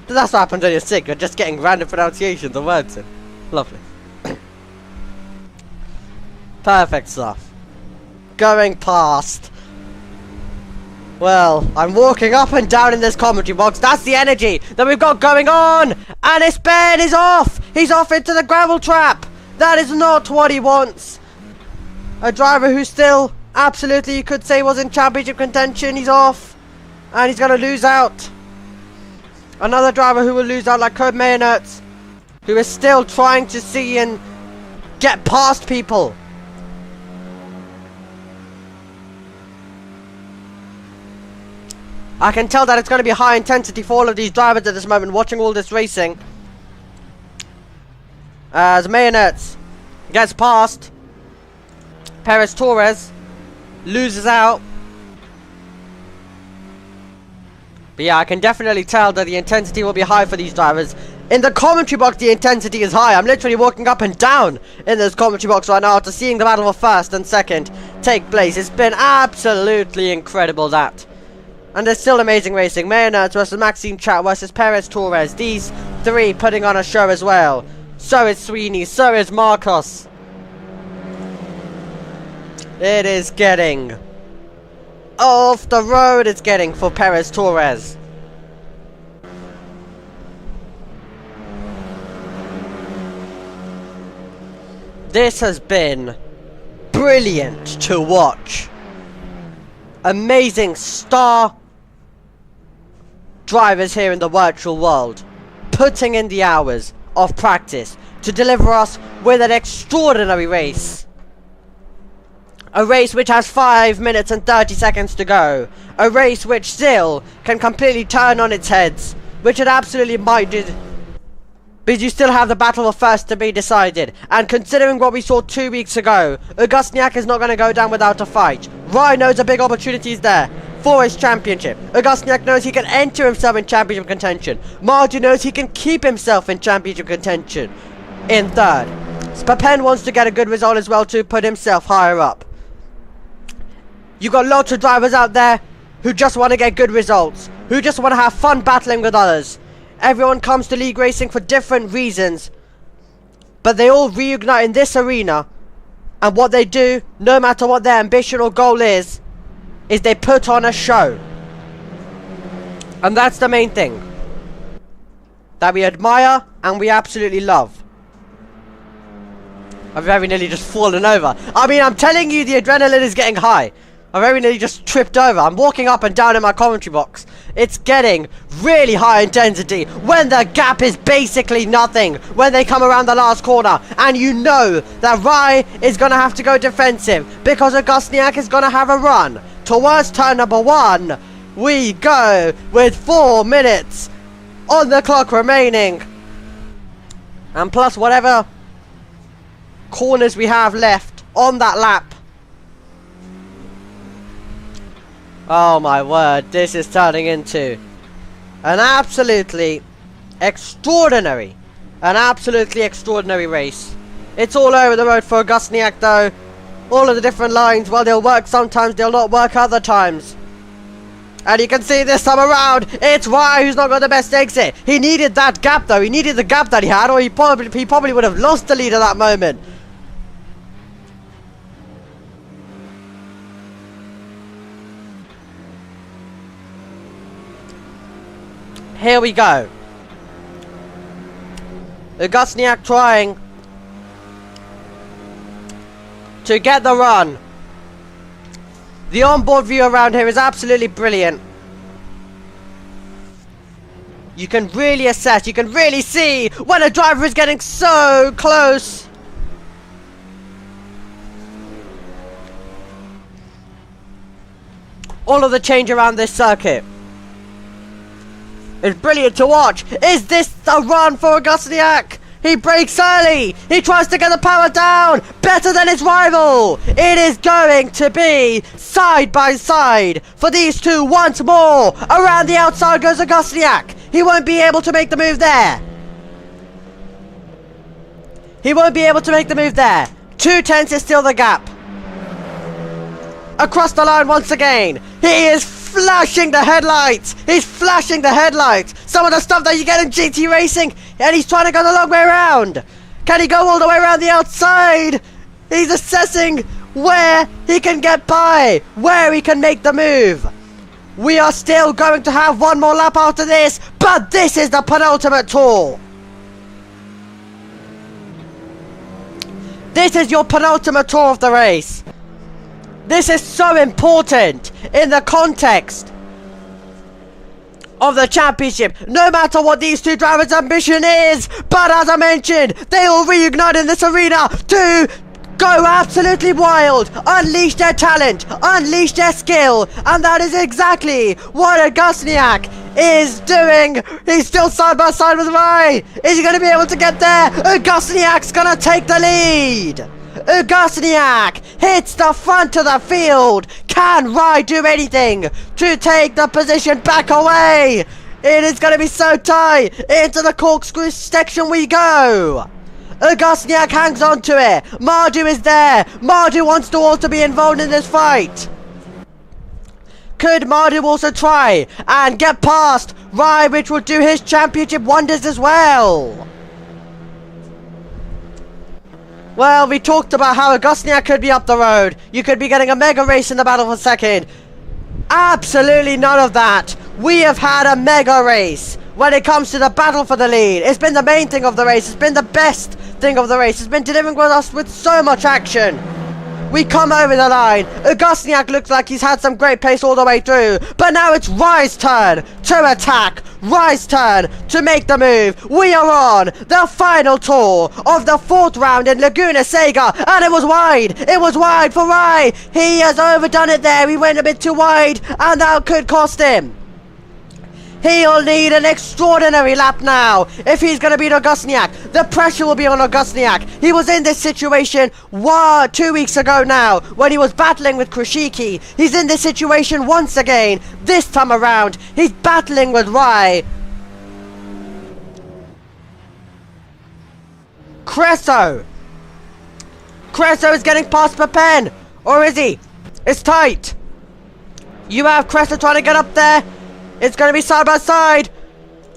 That's what happens when you're sick. You're just getting random pronunciations of words in. Lovely. Perfect stuff. Going past. Well, I'm walking up and down in this commentary box. That's the energy that we've got going on. And his Ben is off. He's off into the gravel trap. That is not what he wants. A driver who still, absolutely, you could say, was in championship contention. He's off. And he's going to lose out. Another driver who will lose out, like Code Mayonerts, who is still trying to see and get past people. I can tell that it's going to be high intensity for all of these drivers at this moment, watching all this racing. As Mayonerts gets past, Perez Torres loses out. But yeah, I can definitely tell that the intensity will be high for these drivers. In the commentary box, the intensity is high. I'm literally walking up and down in this commentary box right now after seeing the battle for first and second take place. It's been absolutely incredible, that. And there's still amazing racing. Mayonerts versus Maxime Chat versus Perez Torres. These 3 putting on a show as well. So is Sweeney. So is Marcos. It is getting off the road, it's getting for Perez Torres. This has been brilliant to watch. Amazing star drivers here in the virtual world, putting in the hours of practice to deliver us with an extraordinary race. A race which has 5 minutes and 30 seconds to go. A race which still can completely turn on its heads. Which it absolutely might do. But you still have the battle of first to be decided. And considering what we saw 2 weeks ago, Augustiniak is not going to go down without a fight. Rye knows a big opportunity is there for his championship. Augustiniak knows he can enter himself in championship contention. Mardu knows he can keep himself in championship contention in third. Spapen wants to get a good result as well to put himself higher up. You got lots of drivers out there who just want to get good results, who just want to have fun battling with others. Everyone comes to league racing for different reasons, but they all reunite in this arena, and what they do, no matter what their ambition or goal is they put on a show. And that's the main thing that we admire and we absolutely love. I've very nearly just fallen over. I mean, I'm telling you, the adrenaline is getting high. I very nearly just tripped over. I'm walking up and down in my commentary box. It's getting really high intensity when the gap is basically nothing. When they come around the last corner and you know that Rye is going to have to go defensive because Augustiniak is going to have a run towards turn number 1. We go with 4 minutes on the clock remaining. And plus whatever corners we have left on that lap. Oh my word, this is turning into an absolutely extraordinary race. It's all over the road for Augustiniak though. All of the different lines, well, they'll work sometimes, they'll not work other times. And you can see this time around, it's Rye who's not got the best exit. He needed that gap though, he needed the gap that he had, or he probably would have lost the lead at that moment. Here we go. Augustiniak trying to get the run. The onboard view around here is absolutely brilliant. You can really assess, you can really see when a driver is getting so close. All of the change around this circuit. It's brilliant to watch. Is this a run for Augustiniak? He brakes early. He tries to get the power down. Better than his rival. It is going to be side by side for these two once more. Around the outside goes Augustiniak. He won't be able to make the move there. He won't be able to make the move there. 2/10 is still the gap. Across the line once again. He is flashing the headlights. He's flashing the headlights. Some of the stuff that you get in GT racing, and he's trying to go the long way around. Can he go all the way around the outside? He's assessing where he can get by, where he can make the move. We are still going to have one more lap after this, but this is the penultimate tour. This is your penultimate tour of the race. This is so important in the context of the championship, no matter what these two drivers' ambition is. But as I mentioned, they all reignite in this arena to go absolutely wild, unleash their talent, unleash their skill, and that is exactly what Augustiniak is doing. He's still side by side with Rye. Is he going to be able to get there? Augustiniak's going to take the lead. Augustiniak hits the front of the field. Can Rye do anything to take the position back away? It is going to be so tight. Into the corkscrew section we go. Augustiniak hangs on to it. Mardu is there. Mardu wants to also be involved in this fight. Could Mardu also try and get past Rye, which will do his championship wonders as well? Well, we talked about how Augustiniak could be up the road. You could be getting a mega race in the battle for second. Absolutely none of that. We have had a mega race when it comes to the battle for the lead. It's been the main thing of the race. It's been the best thing of the race. It's been delivering with us with so much action. We come over the line. Augustiniak looks like he's had some great pace all the way through. But now it's Rye's turn to attack. Rye's turn to make the move. We are on the final tour of the 4th round in Laguna Seca. And it was wide. It was wide for Rye. He has overdone it there. He went a bit too wide. And that could cost him. He'll need an extraordinary lap now if he's going to beat Augustiniak. The pressure will be on Augustiniak. He was in this situation 2 weeks ago now when he was battling with Krishiki. He's in this situation once again. This time around, he's battling with Rye. Cresso is getting past Papen. Or is he? It's tight. You have Cresso trying to get up there. It's going to be side by side.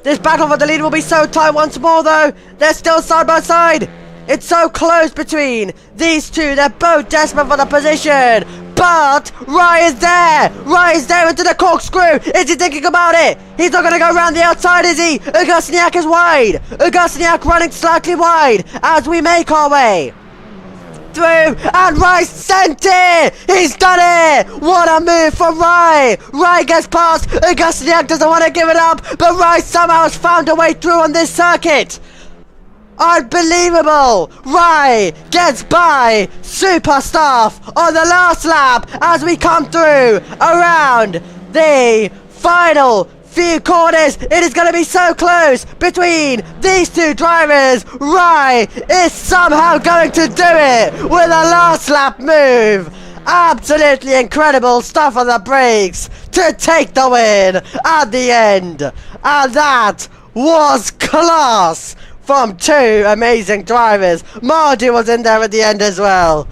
This battle for the lead will be so tight once more though. They're still side by side. It's so close between these two. They're both desperate for the position. But Rye is there. Rye is there into the corkscrew. Is he thinking about it? He's not going to go around the outside, is he? Augustiniak is wide. Augustiniak running slightly wide as we make our way through, and Rye sent it! He's done it! What a move from Rye! Rye gets past, Augustiniak doesn't want to give it up, but Rye somehow has found a way through on this circuit! Unbelievable! Rye gets by Superstaff on the last lap as we come through around the final few corners. It is going to be so close between these two drivers. Rye is somehow going to do it with a last lap move. Absolutely incredible stuff on the brakes to take the win at the end. And that was class from 2 amazing drivers. Mardy was in there at the end as well.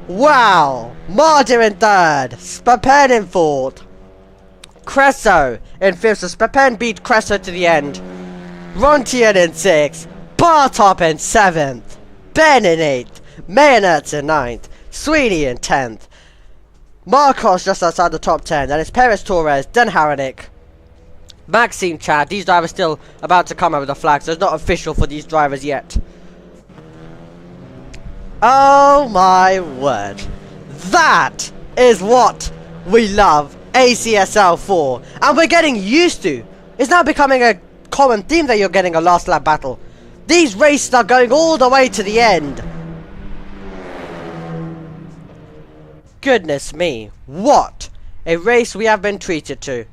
Wow. Mardy in 3rd. Spapen in 4th. Cresso in 5th, so Spapen beat Cresso to the end. Rontian in 6th, Bartop in 7th, Ben in 8th, Mayonertz in 9th, Sweeney in 10th, Marcos just outside the top 10, then it's Perez Torres, Den Haranik, Maxime Chad. These drivers still about to come over the flag, so it's not official for these drivers yet. Oh my word. That is what we love ACSL 4, and we're getting used to. It's now becoming a common theme that you're getting a last lap battle. These races are going all the way to the end. Goodness me, what a race we have been treated to.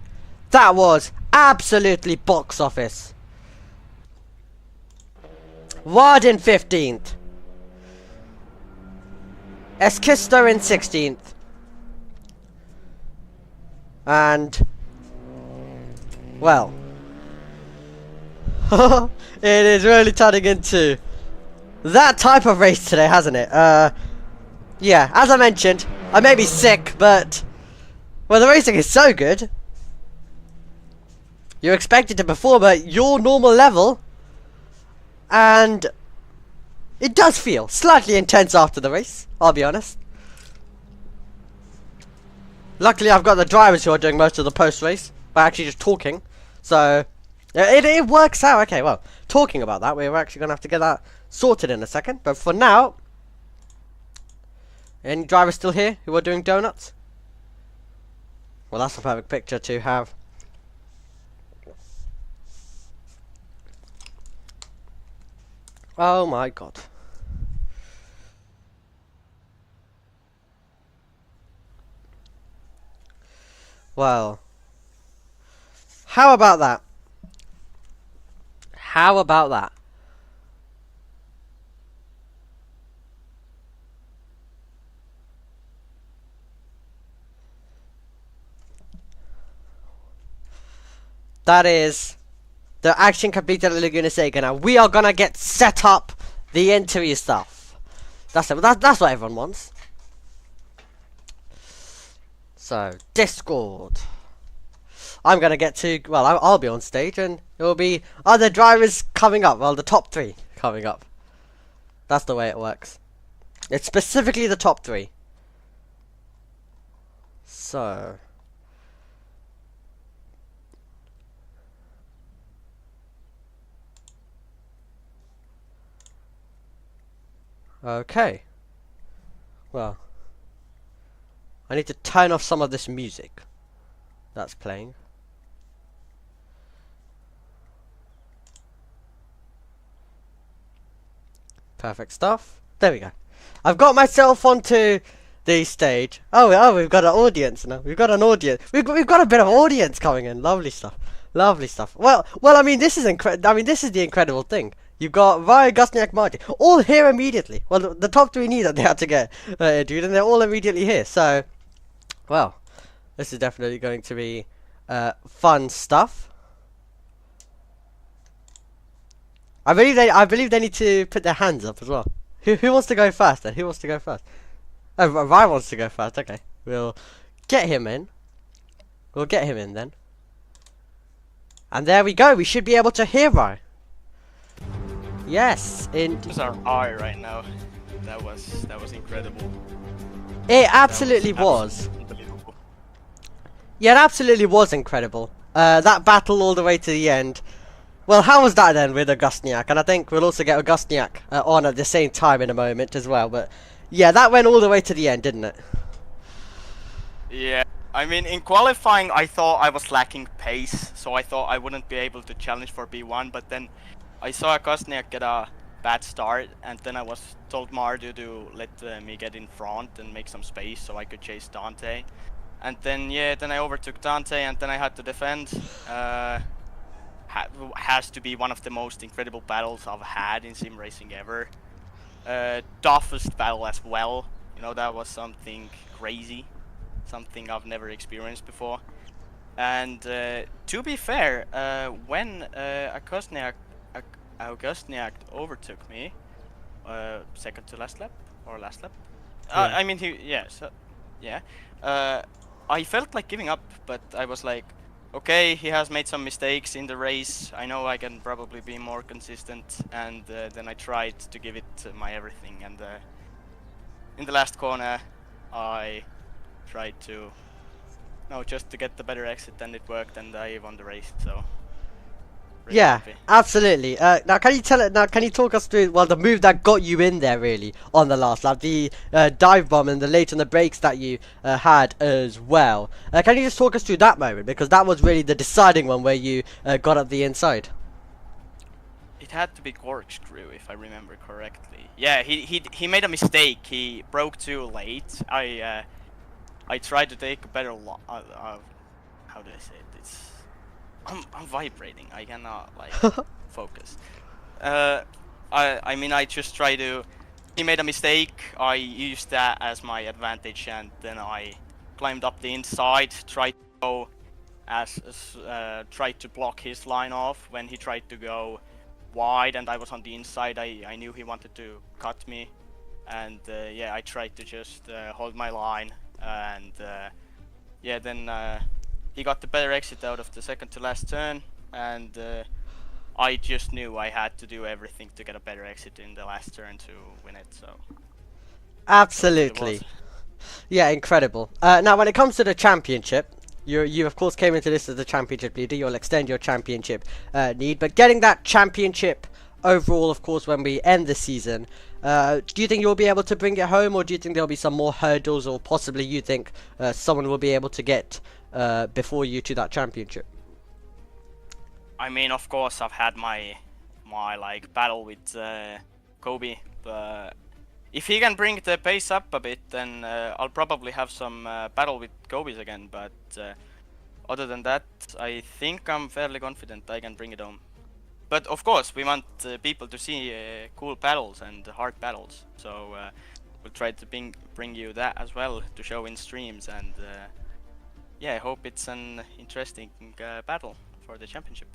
That was absolutely box office. Ward in 15th, Esquisto in 16th. And, well, it is really turning into that type of race today, hasn't it? Yeah, as I mentioned, I may be sick, but, well, the racing is so good. You're expected to perform at your normal level, and it does feel slightly intense after the race, I'll be honest. Luckily, I've got the drivers who are doing most of the post-race by actually just talking. So, it works out. Okay, well, talking about that, we're actually going to have to get that sorted in a second. But for now, any drivers still here who are doing donuts? Well, that's a perfect picture to have. Oh my god. Well, how about that? How about that? That is the action completed at Laguna Seca. Now we are gonna get set up the interview stuff. That's it. That's what everyone wants. So, Discord. I'm gonna get to, well, I'll be on stage and it will be other drivers coming up. Well, the top 3 coming up. That's the way it works. It's specifically the top 3. So. Okay. Well, I need to turn off some of this music that's playing. Perfect stuff. There we go. I've got myself onto the stage. Oh, we've got an audience now. We've got an audience. We've got a bit of audience coming in. Lovely stuff. Lovely stuff. Well. I mean, this is this is the incredible thing. You've got Ryan, Gusniak, Marty, all here immediately. Well, the top three need that they had to get dude, and they're all immediately here. So, well, this is definitely going to be fun stuff. I believe they need to put their hands up as well. Who wants to go first then? Who wants to go first? Oh, Ryan wants to go first. Okay, we'll get him in. We'll get him in then. And there we go. We should be able to hear Ryan. Yes, It was our eye right now. That was incredible. It absolutely was. Unbelievable. Yeah, it absolutely was incredible. That battle all the way to the end. Well, how was that then with Augustniak? And I think we'll also get Augustniak on at the same time in a moment as well. But yeah, that went all the way to the end, didn't it? Yeah, I mean, in qualifying, I thought I was lacking pace, so I thought I wouldn't be able to challenge for B1. But then I saw Augustniak get a bad start, and then I was told Mardu to let me get in front and make some space so I could chase Dante. And then yeah, then I overtook Dante, and then I had to defend. Has to be one of the most incredible battles I've had in sim racing ever. Toughest battle as well. You know, that was something crazy, something I've never experienced before. And to be fair, when Augustniak overtook me, second to last lap or last lap. Yeah. I mean, I felt like giving up, but I was like, okay, he has made some mistakes in the race. I know I can probably be more consistent, and then I tried to give it my everything. And in the last corner, I tried to, just to get the better exit, and it worked, and I won the race. So. Really Yeah, happy. absolutely. Now, can you talk us through the move that got you in there really on the last lap, the dive bomb and the late on the brakes that you had as well. Can you just talk us through that moment, because that was really the deciding one where you got up the inside. It had to be corkscrew, if I remember correctly. Yeah, he made a mistake. He broke too late. I tried to take a better how do I say it? I'm vibrating. I cannot like focus. I mean, I just try to. He made a mistake. I used that as my advantage, and then I climbed up the inside. Tried to go tried to block his line off when he tried to go wide, and I was on the inside. I knew he wanted to cut me, and yeah, I tried to just hold my line, and yeah, then. He got the better exit out of the second to last turn, and I just knew I had to do everything to get a better exit in the last turn to win it. So Absolutely. Yeah, incredible. Now, when it comes to the championship, you of course came into this as the championship leader. You'll extend your championship need, but getting that championship overall, of course, when we end the season, do you think you'll be able to bring it home, or do you think there'll be some more hurdles, or possibly you think someone will be able to get before you to that championship? I mean, of course, I've had my like battle with Kobe, but if he can bring the pace up a bit, then I'll probably have some battle with Kobe's again. But other than that, I think I'm fairly confident I can bring it home. But of course, we want people to see cool battles and hard battles, so we'll try to bring you that as well to show in streams, and yeah, I hope it's an interesting battle for the championship.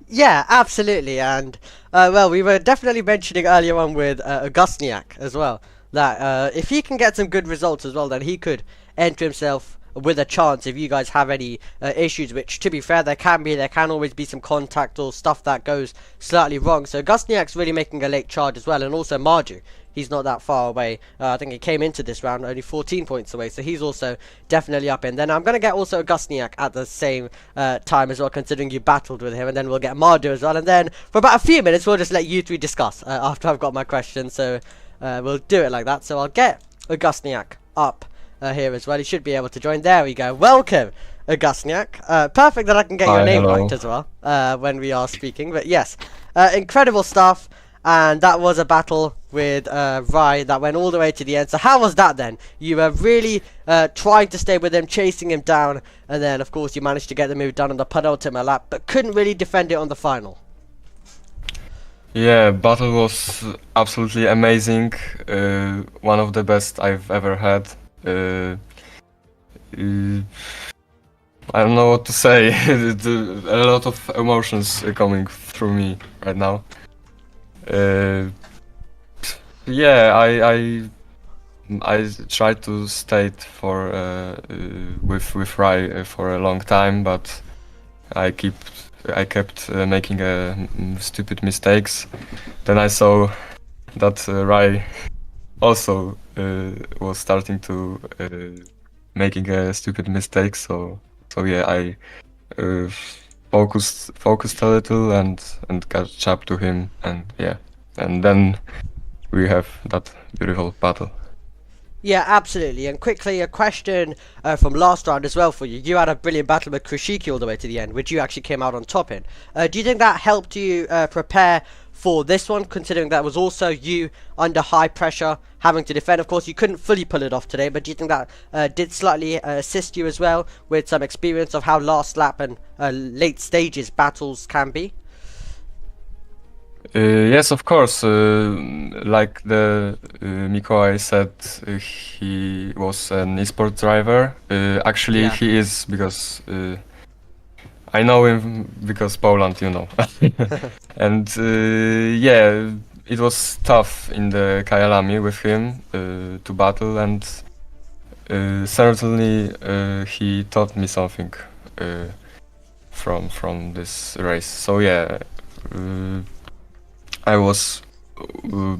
Yeah, absolutely. And well, we were definitely mentioning earlier on with Augustniak as well, that if he can get some good results as well, then he could enter himself with a chance if you guys have any issues, which, to be fair, there can always be some contact or stuff that goes slightly wrong. So Augustniak's really making a late charge as well, and also Marju, he's not that far away. I think he came into this round only 14 points away, so he's also definitely up in. Then I'm going to get also Augustniak at the same time as well, considering you battled with him, and then we'll get Mardu as well, and then for about a few minutes we'll just let you three discuss after I've got my questions. So we'll do it like that. So I'll get Augustniak up here as well. He should be able to join. There we go. Welcome, Augustniak. Perfect that I can get your Hi, name hello. right as well when we are speaking. But yes, incredible stuff. And that was a battle with Rai that went all the way to the end. So how was that then? You were really trying to stay with him, chasing him down, and then of course you managed to get the move done on the penultimate lap, but couldn't really defend it on the final. Yeah, battle was absolutely amazing. One of the best I've ever had. I don't know what to say. A lot of emotions coming through me right now. Yeah, I tried to stay for with Rai for a long time, but I kept making stupid mistakes. Then I saw that Rai also was starting to making a stupid mistake. So yeah, I focused a little and catch up to him, and yeah, and then we have that beautiful battle. Yeah, absolutely. And quickly, a question from last round as well for you. You had a brilliant battle with Krishiki all the way to the end, which you actually came out on top in. Do you think that helped you prepare for this one, considering that was also you under high pressure, having to defend? Of course, you couldn't fully pull it off today, but do you think that did slightly assist you as well with some experience of how last lap and late stages battles can be? Yes, of course. Like the Mikołaj said, he was an esport driver. Actually, Yeah. he is, because I know him because Poland, you know. And yeah, it was tough in the Kyalami with him to battle, and certainly he taught me something from this race. So yeah. I was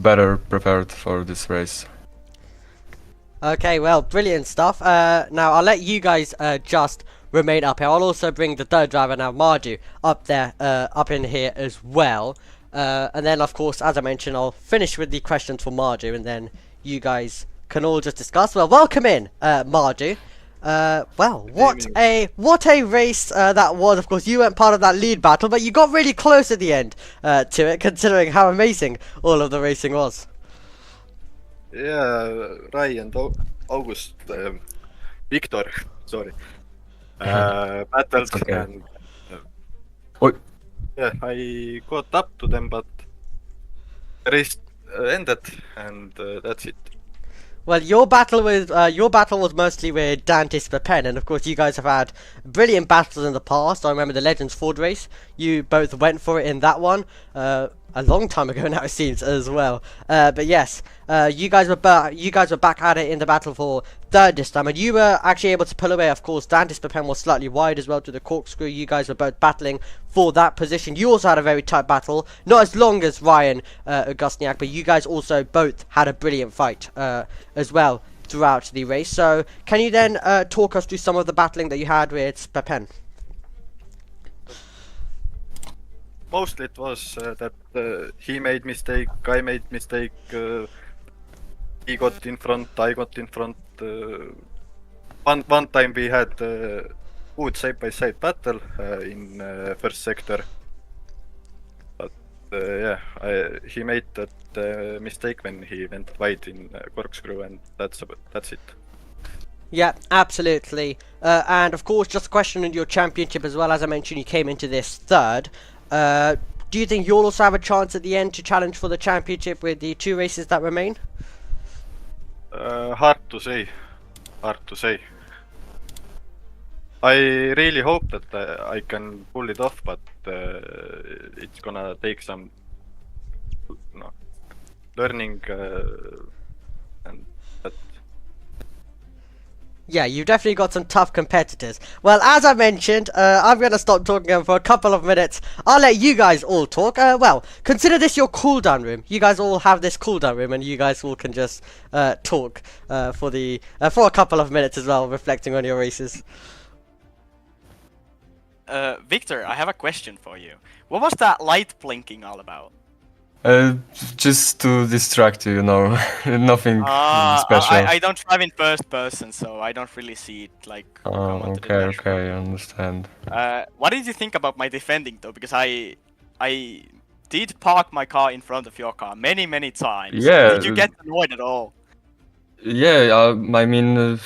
better prepared for this race. Okay, well, brilliant stuff. Now, I'll let you guys just remain up here. I'll also bring the third driver now, Marju, up there, up in here as well. And then, of course, as I mentioned, I'll finish with the questions for Marju, and then you guys can all just discuss. Well, welcome in, Marju. Well, what a race that was. Of course, you weren't part of that lead battle, but you got really close at the end to it, considering how amazing all of the racing was. Yeah, Rai and August, Victor, sorry, battled, okay. and Oi. yeah, I caught up to them, but the race ended, and that's it. Well, your battle was mostly with Dantis Papen, and of course you guys have had brilliant battles in the past. I remember the Legends Ford race. You both went for it in that one. A long time ago now, it seems, as well. But yes, you guys were back at it in the battle for third this time, and you were actually able to pull away. Of course, Dantis Papen was slightly wide as well to the corkscrew. You guys were both battling for that position. You also had a very tight battle, not as long as Ryan Augustniak, but you guys also both had a brilliant fight as well throughout the race. So, can you then talk us through some of the battling that you had with Papen? Mostly it was that he made mistake, I made mistake, he got in front, I got in front. One time we had good side-by-side battle in first sector. But yeah, he made that mistake when he went wide in corkscrew, and that's it. Yeah, absolutely. And of course, just a question on your championship as well. As I mentioned, you came into this third. Do you think you'll also have a chance at the end to challenge for the championship with the 2 races that remain? Hard to say. I really hope that I can pull it off, but it's gonna take some learning and that. Yeah, you've definitely got some tough competitors. Well, as I mentioned, I'm going to stop talking for a couple of minutes. I'll let you guys all talk. Well, consider this your cooldown room. You guys all have this cooldown room, and you guys all can just talk for a couple of minutes as well, reflecting on your races. Victor, I have a question for you. What was that light blinking all about? Just to distract you, you know, nothing Ah, special. I don't drive in first person, so I don't really see it like Oh, come onto the okay, dashboard. okay, I understand. What did you think about my defending though? Because I did park my car in front of your car many times. Yeah, Did you get annoyed at all? yeah. I mean,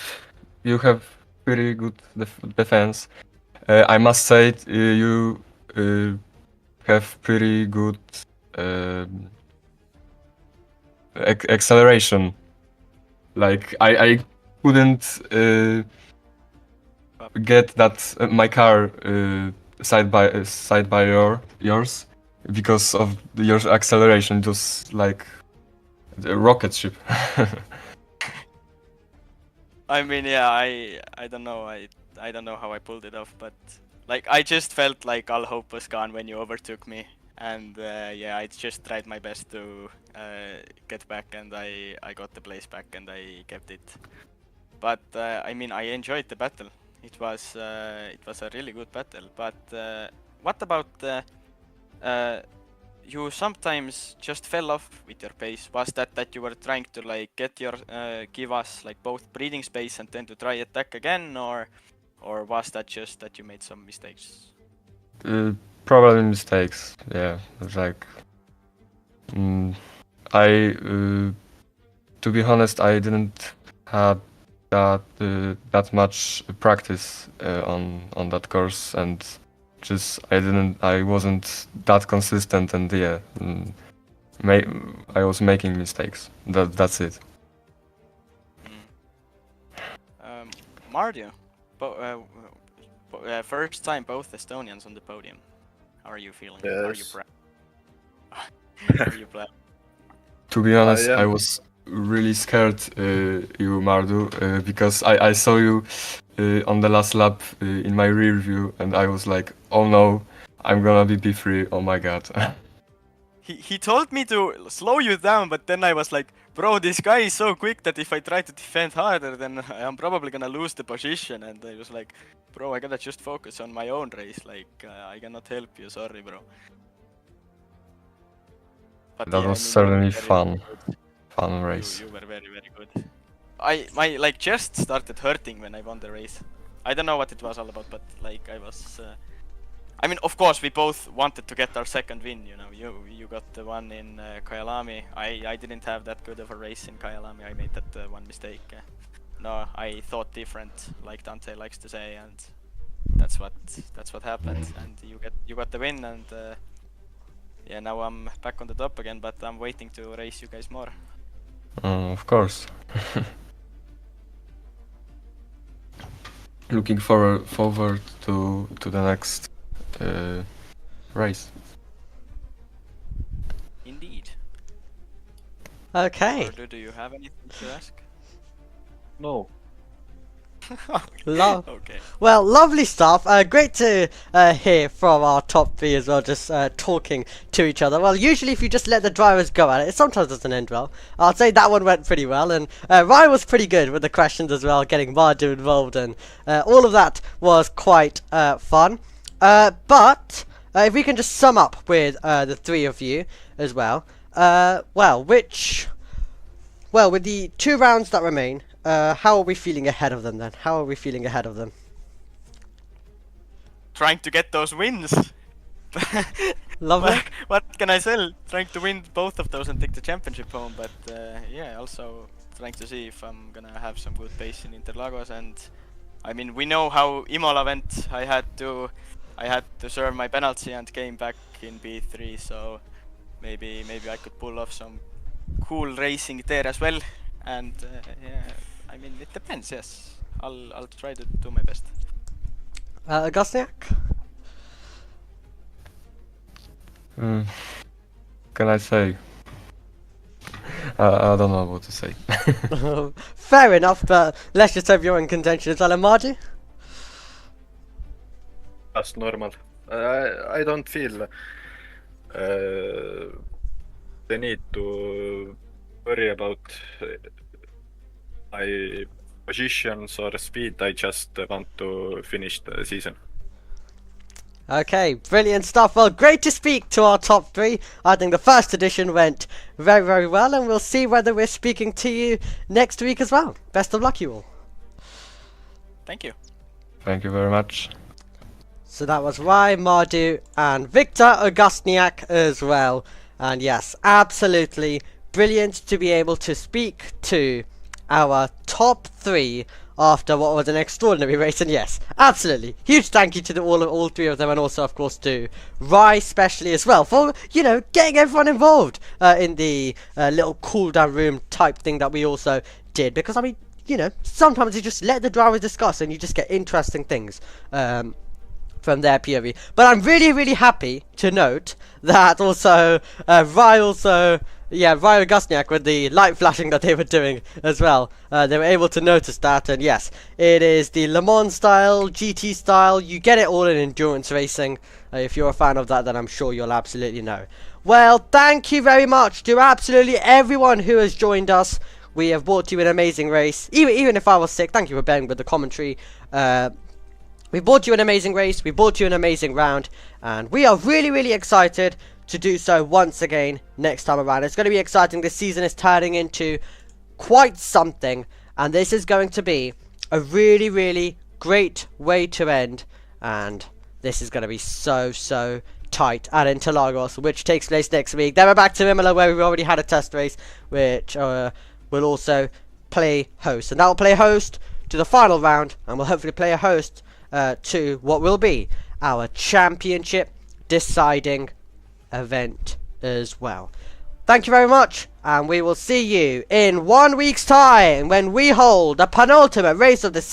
you have pretty good defense. I must say, you have pretty good um acceleration. Like I couldn't get that my car side by yours because of your acceleration. Just like the rocket ship. I mean, yeah, I don't know. I don't know how I pulled it off, but like I just felt like all hope was gone when you overtook me, and yeah, I just tried my best to get back, and I got the place back, and I kept it. But I mean, I enjoyed the battle. It was a really good battle. But what about you sometimes just fell off with your pace? Was that you were trying to like get your give us like both breathing space and then to try attack again, or was that just that you made some mistakes? uh, Probably mistakes. Yeah, it's like mm, I to be honest, I didn't have that much practice on that course, and just I wasn't that consistent, and yeah, I was making mistakes. That's it. Mardio, first time both Estonians on the podium. How are you feeling? Are you Yes. proud? Are you proud? To be honest, I am. was really scared, you Mardu, because I saw you on the last lap in my rear view, and I was like, oh no, I'm gonna be P3. Oh my god. He told me to slow you down, but then I was like, bro, this guy is so quick that if I try to defend harder, then I'm probably gonna lose the position. And I was like, bro, I gotta just focus on my own race. Like, I cannot help you. Sorry, bro. But That yeah, I was mean, you were certainly very, very fun. good. Fun race. You were very good. My like chest started hurting when I won the race. I don't know what it was all about, but like I was. I mean, of course, we both wanted to get our second win. You know, you got the one in Kyalami. I didn't have that good of a race in Kyalami. I made that one mistake. No, I thought different, like Dante likes to say, and that's what happened. And you got the win, and yeah, now I'm back on the top again. But I'm waiting to race you guys more. Of course. Looking forward to the next race. Indeed. Okay. Or do you have anything to ask? No. Okay. Well, lovely stuff. Great to hear from our top three as well, just talking to each other. Well, usually if you just let the drivers go at it, it sometimes doesn't end well. I'd say that one went pretty well, and Ryan was pretty good with the questions as well, getting Mardu involved, and all of that was quite fun. But if we can just sum up with the three of you as well. With the 2 rounds that remain, how are we feeling ahead of them then? How are we feeling ahead of them? Trying to get those wins. Lovely. What can I say? Trying to win both of those and take the championship home, but yeah, also trying to see if I'm gonna have some good pace in Interlagos. And I mean, we know how Imola went. I had to serve my penalty and came back in B3, so maybe I could pull off some cool racing there as well. And yeah, I mean, it depends. Yes, I'll try to do my best. Gosniak? Can I say? I don't know what to say. Fair enough, but let's just hope you're in contention as well, Margie. That's normal. I don't feel the need to worry about my positions or speed. I just want to finish the season. Okay, brilliant stuff. Well, great to speak to our top 3. I think the first edition went very, very well, and we'll see whether we're speaking to you next week as well. Best of luck, you all. Thank you. Thank you very much. So that was Rai, Mardu, and Victor Augustniak as well. And yes, absolutely brilliant to be able to speak to our top 3 after what was an extraordinary race. And yes, absolutely huge thank you to all 3 of them, and also of course to Rai especially as well for, you know, getting everyone involved in the little cool down room type thing that we also did, because I mean, you know, sometimes you just let the drivers discuss and you just get interesting things from their POV. But I'm really, really happy to note that also Rai Augustniak, with the light flashing that they were doing as well, they were able to notice that. And yes, it is the Le Mans style, GT style. You get it all in endurance racing. If you're a fan of that, then I'm sure you'll absolutely know. Well, thank you very much to absolutely everyone who has joined us. We have brought you an amazing race. Even if I was sick, thank you for bearing with the commentary. We brought you an amazing race, we brought you an amazing round, and we are really, really excited to do so once again next time around. It's going to be exciting. This season is turning into quite something, and this is going to be a really, really great way to end, and this is going to be so, so tight at Interlagos, which takes place next week. Then we're back to Imola, where we've already had a test race, which will also play host, and that will play host to the final round, and we'll hopefully play a host to what will be our championship deciding event as well. Thank you very much, and we will see you in 1 week's time when we hold the penultimate race of the season.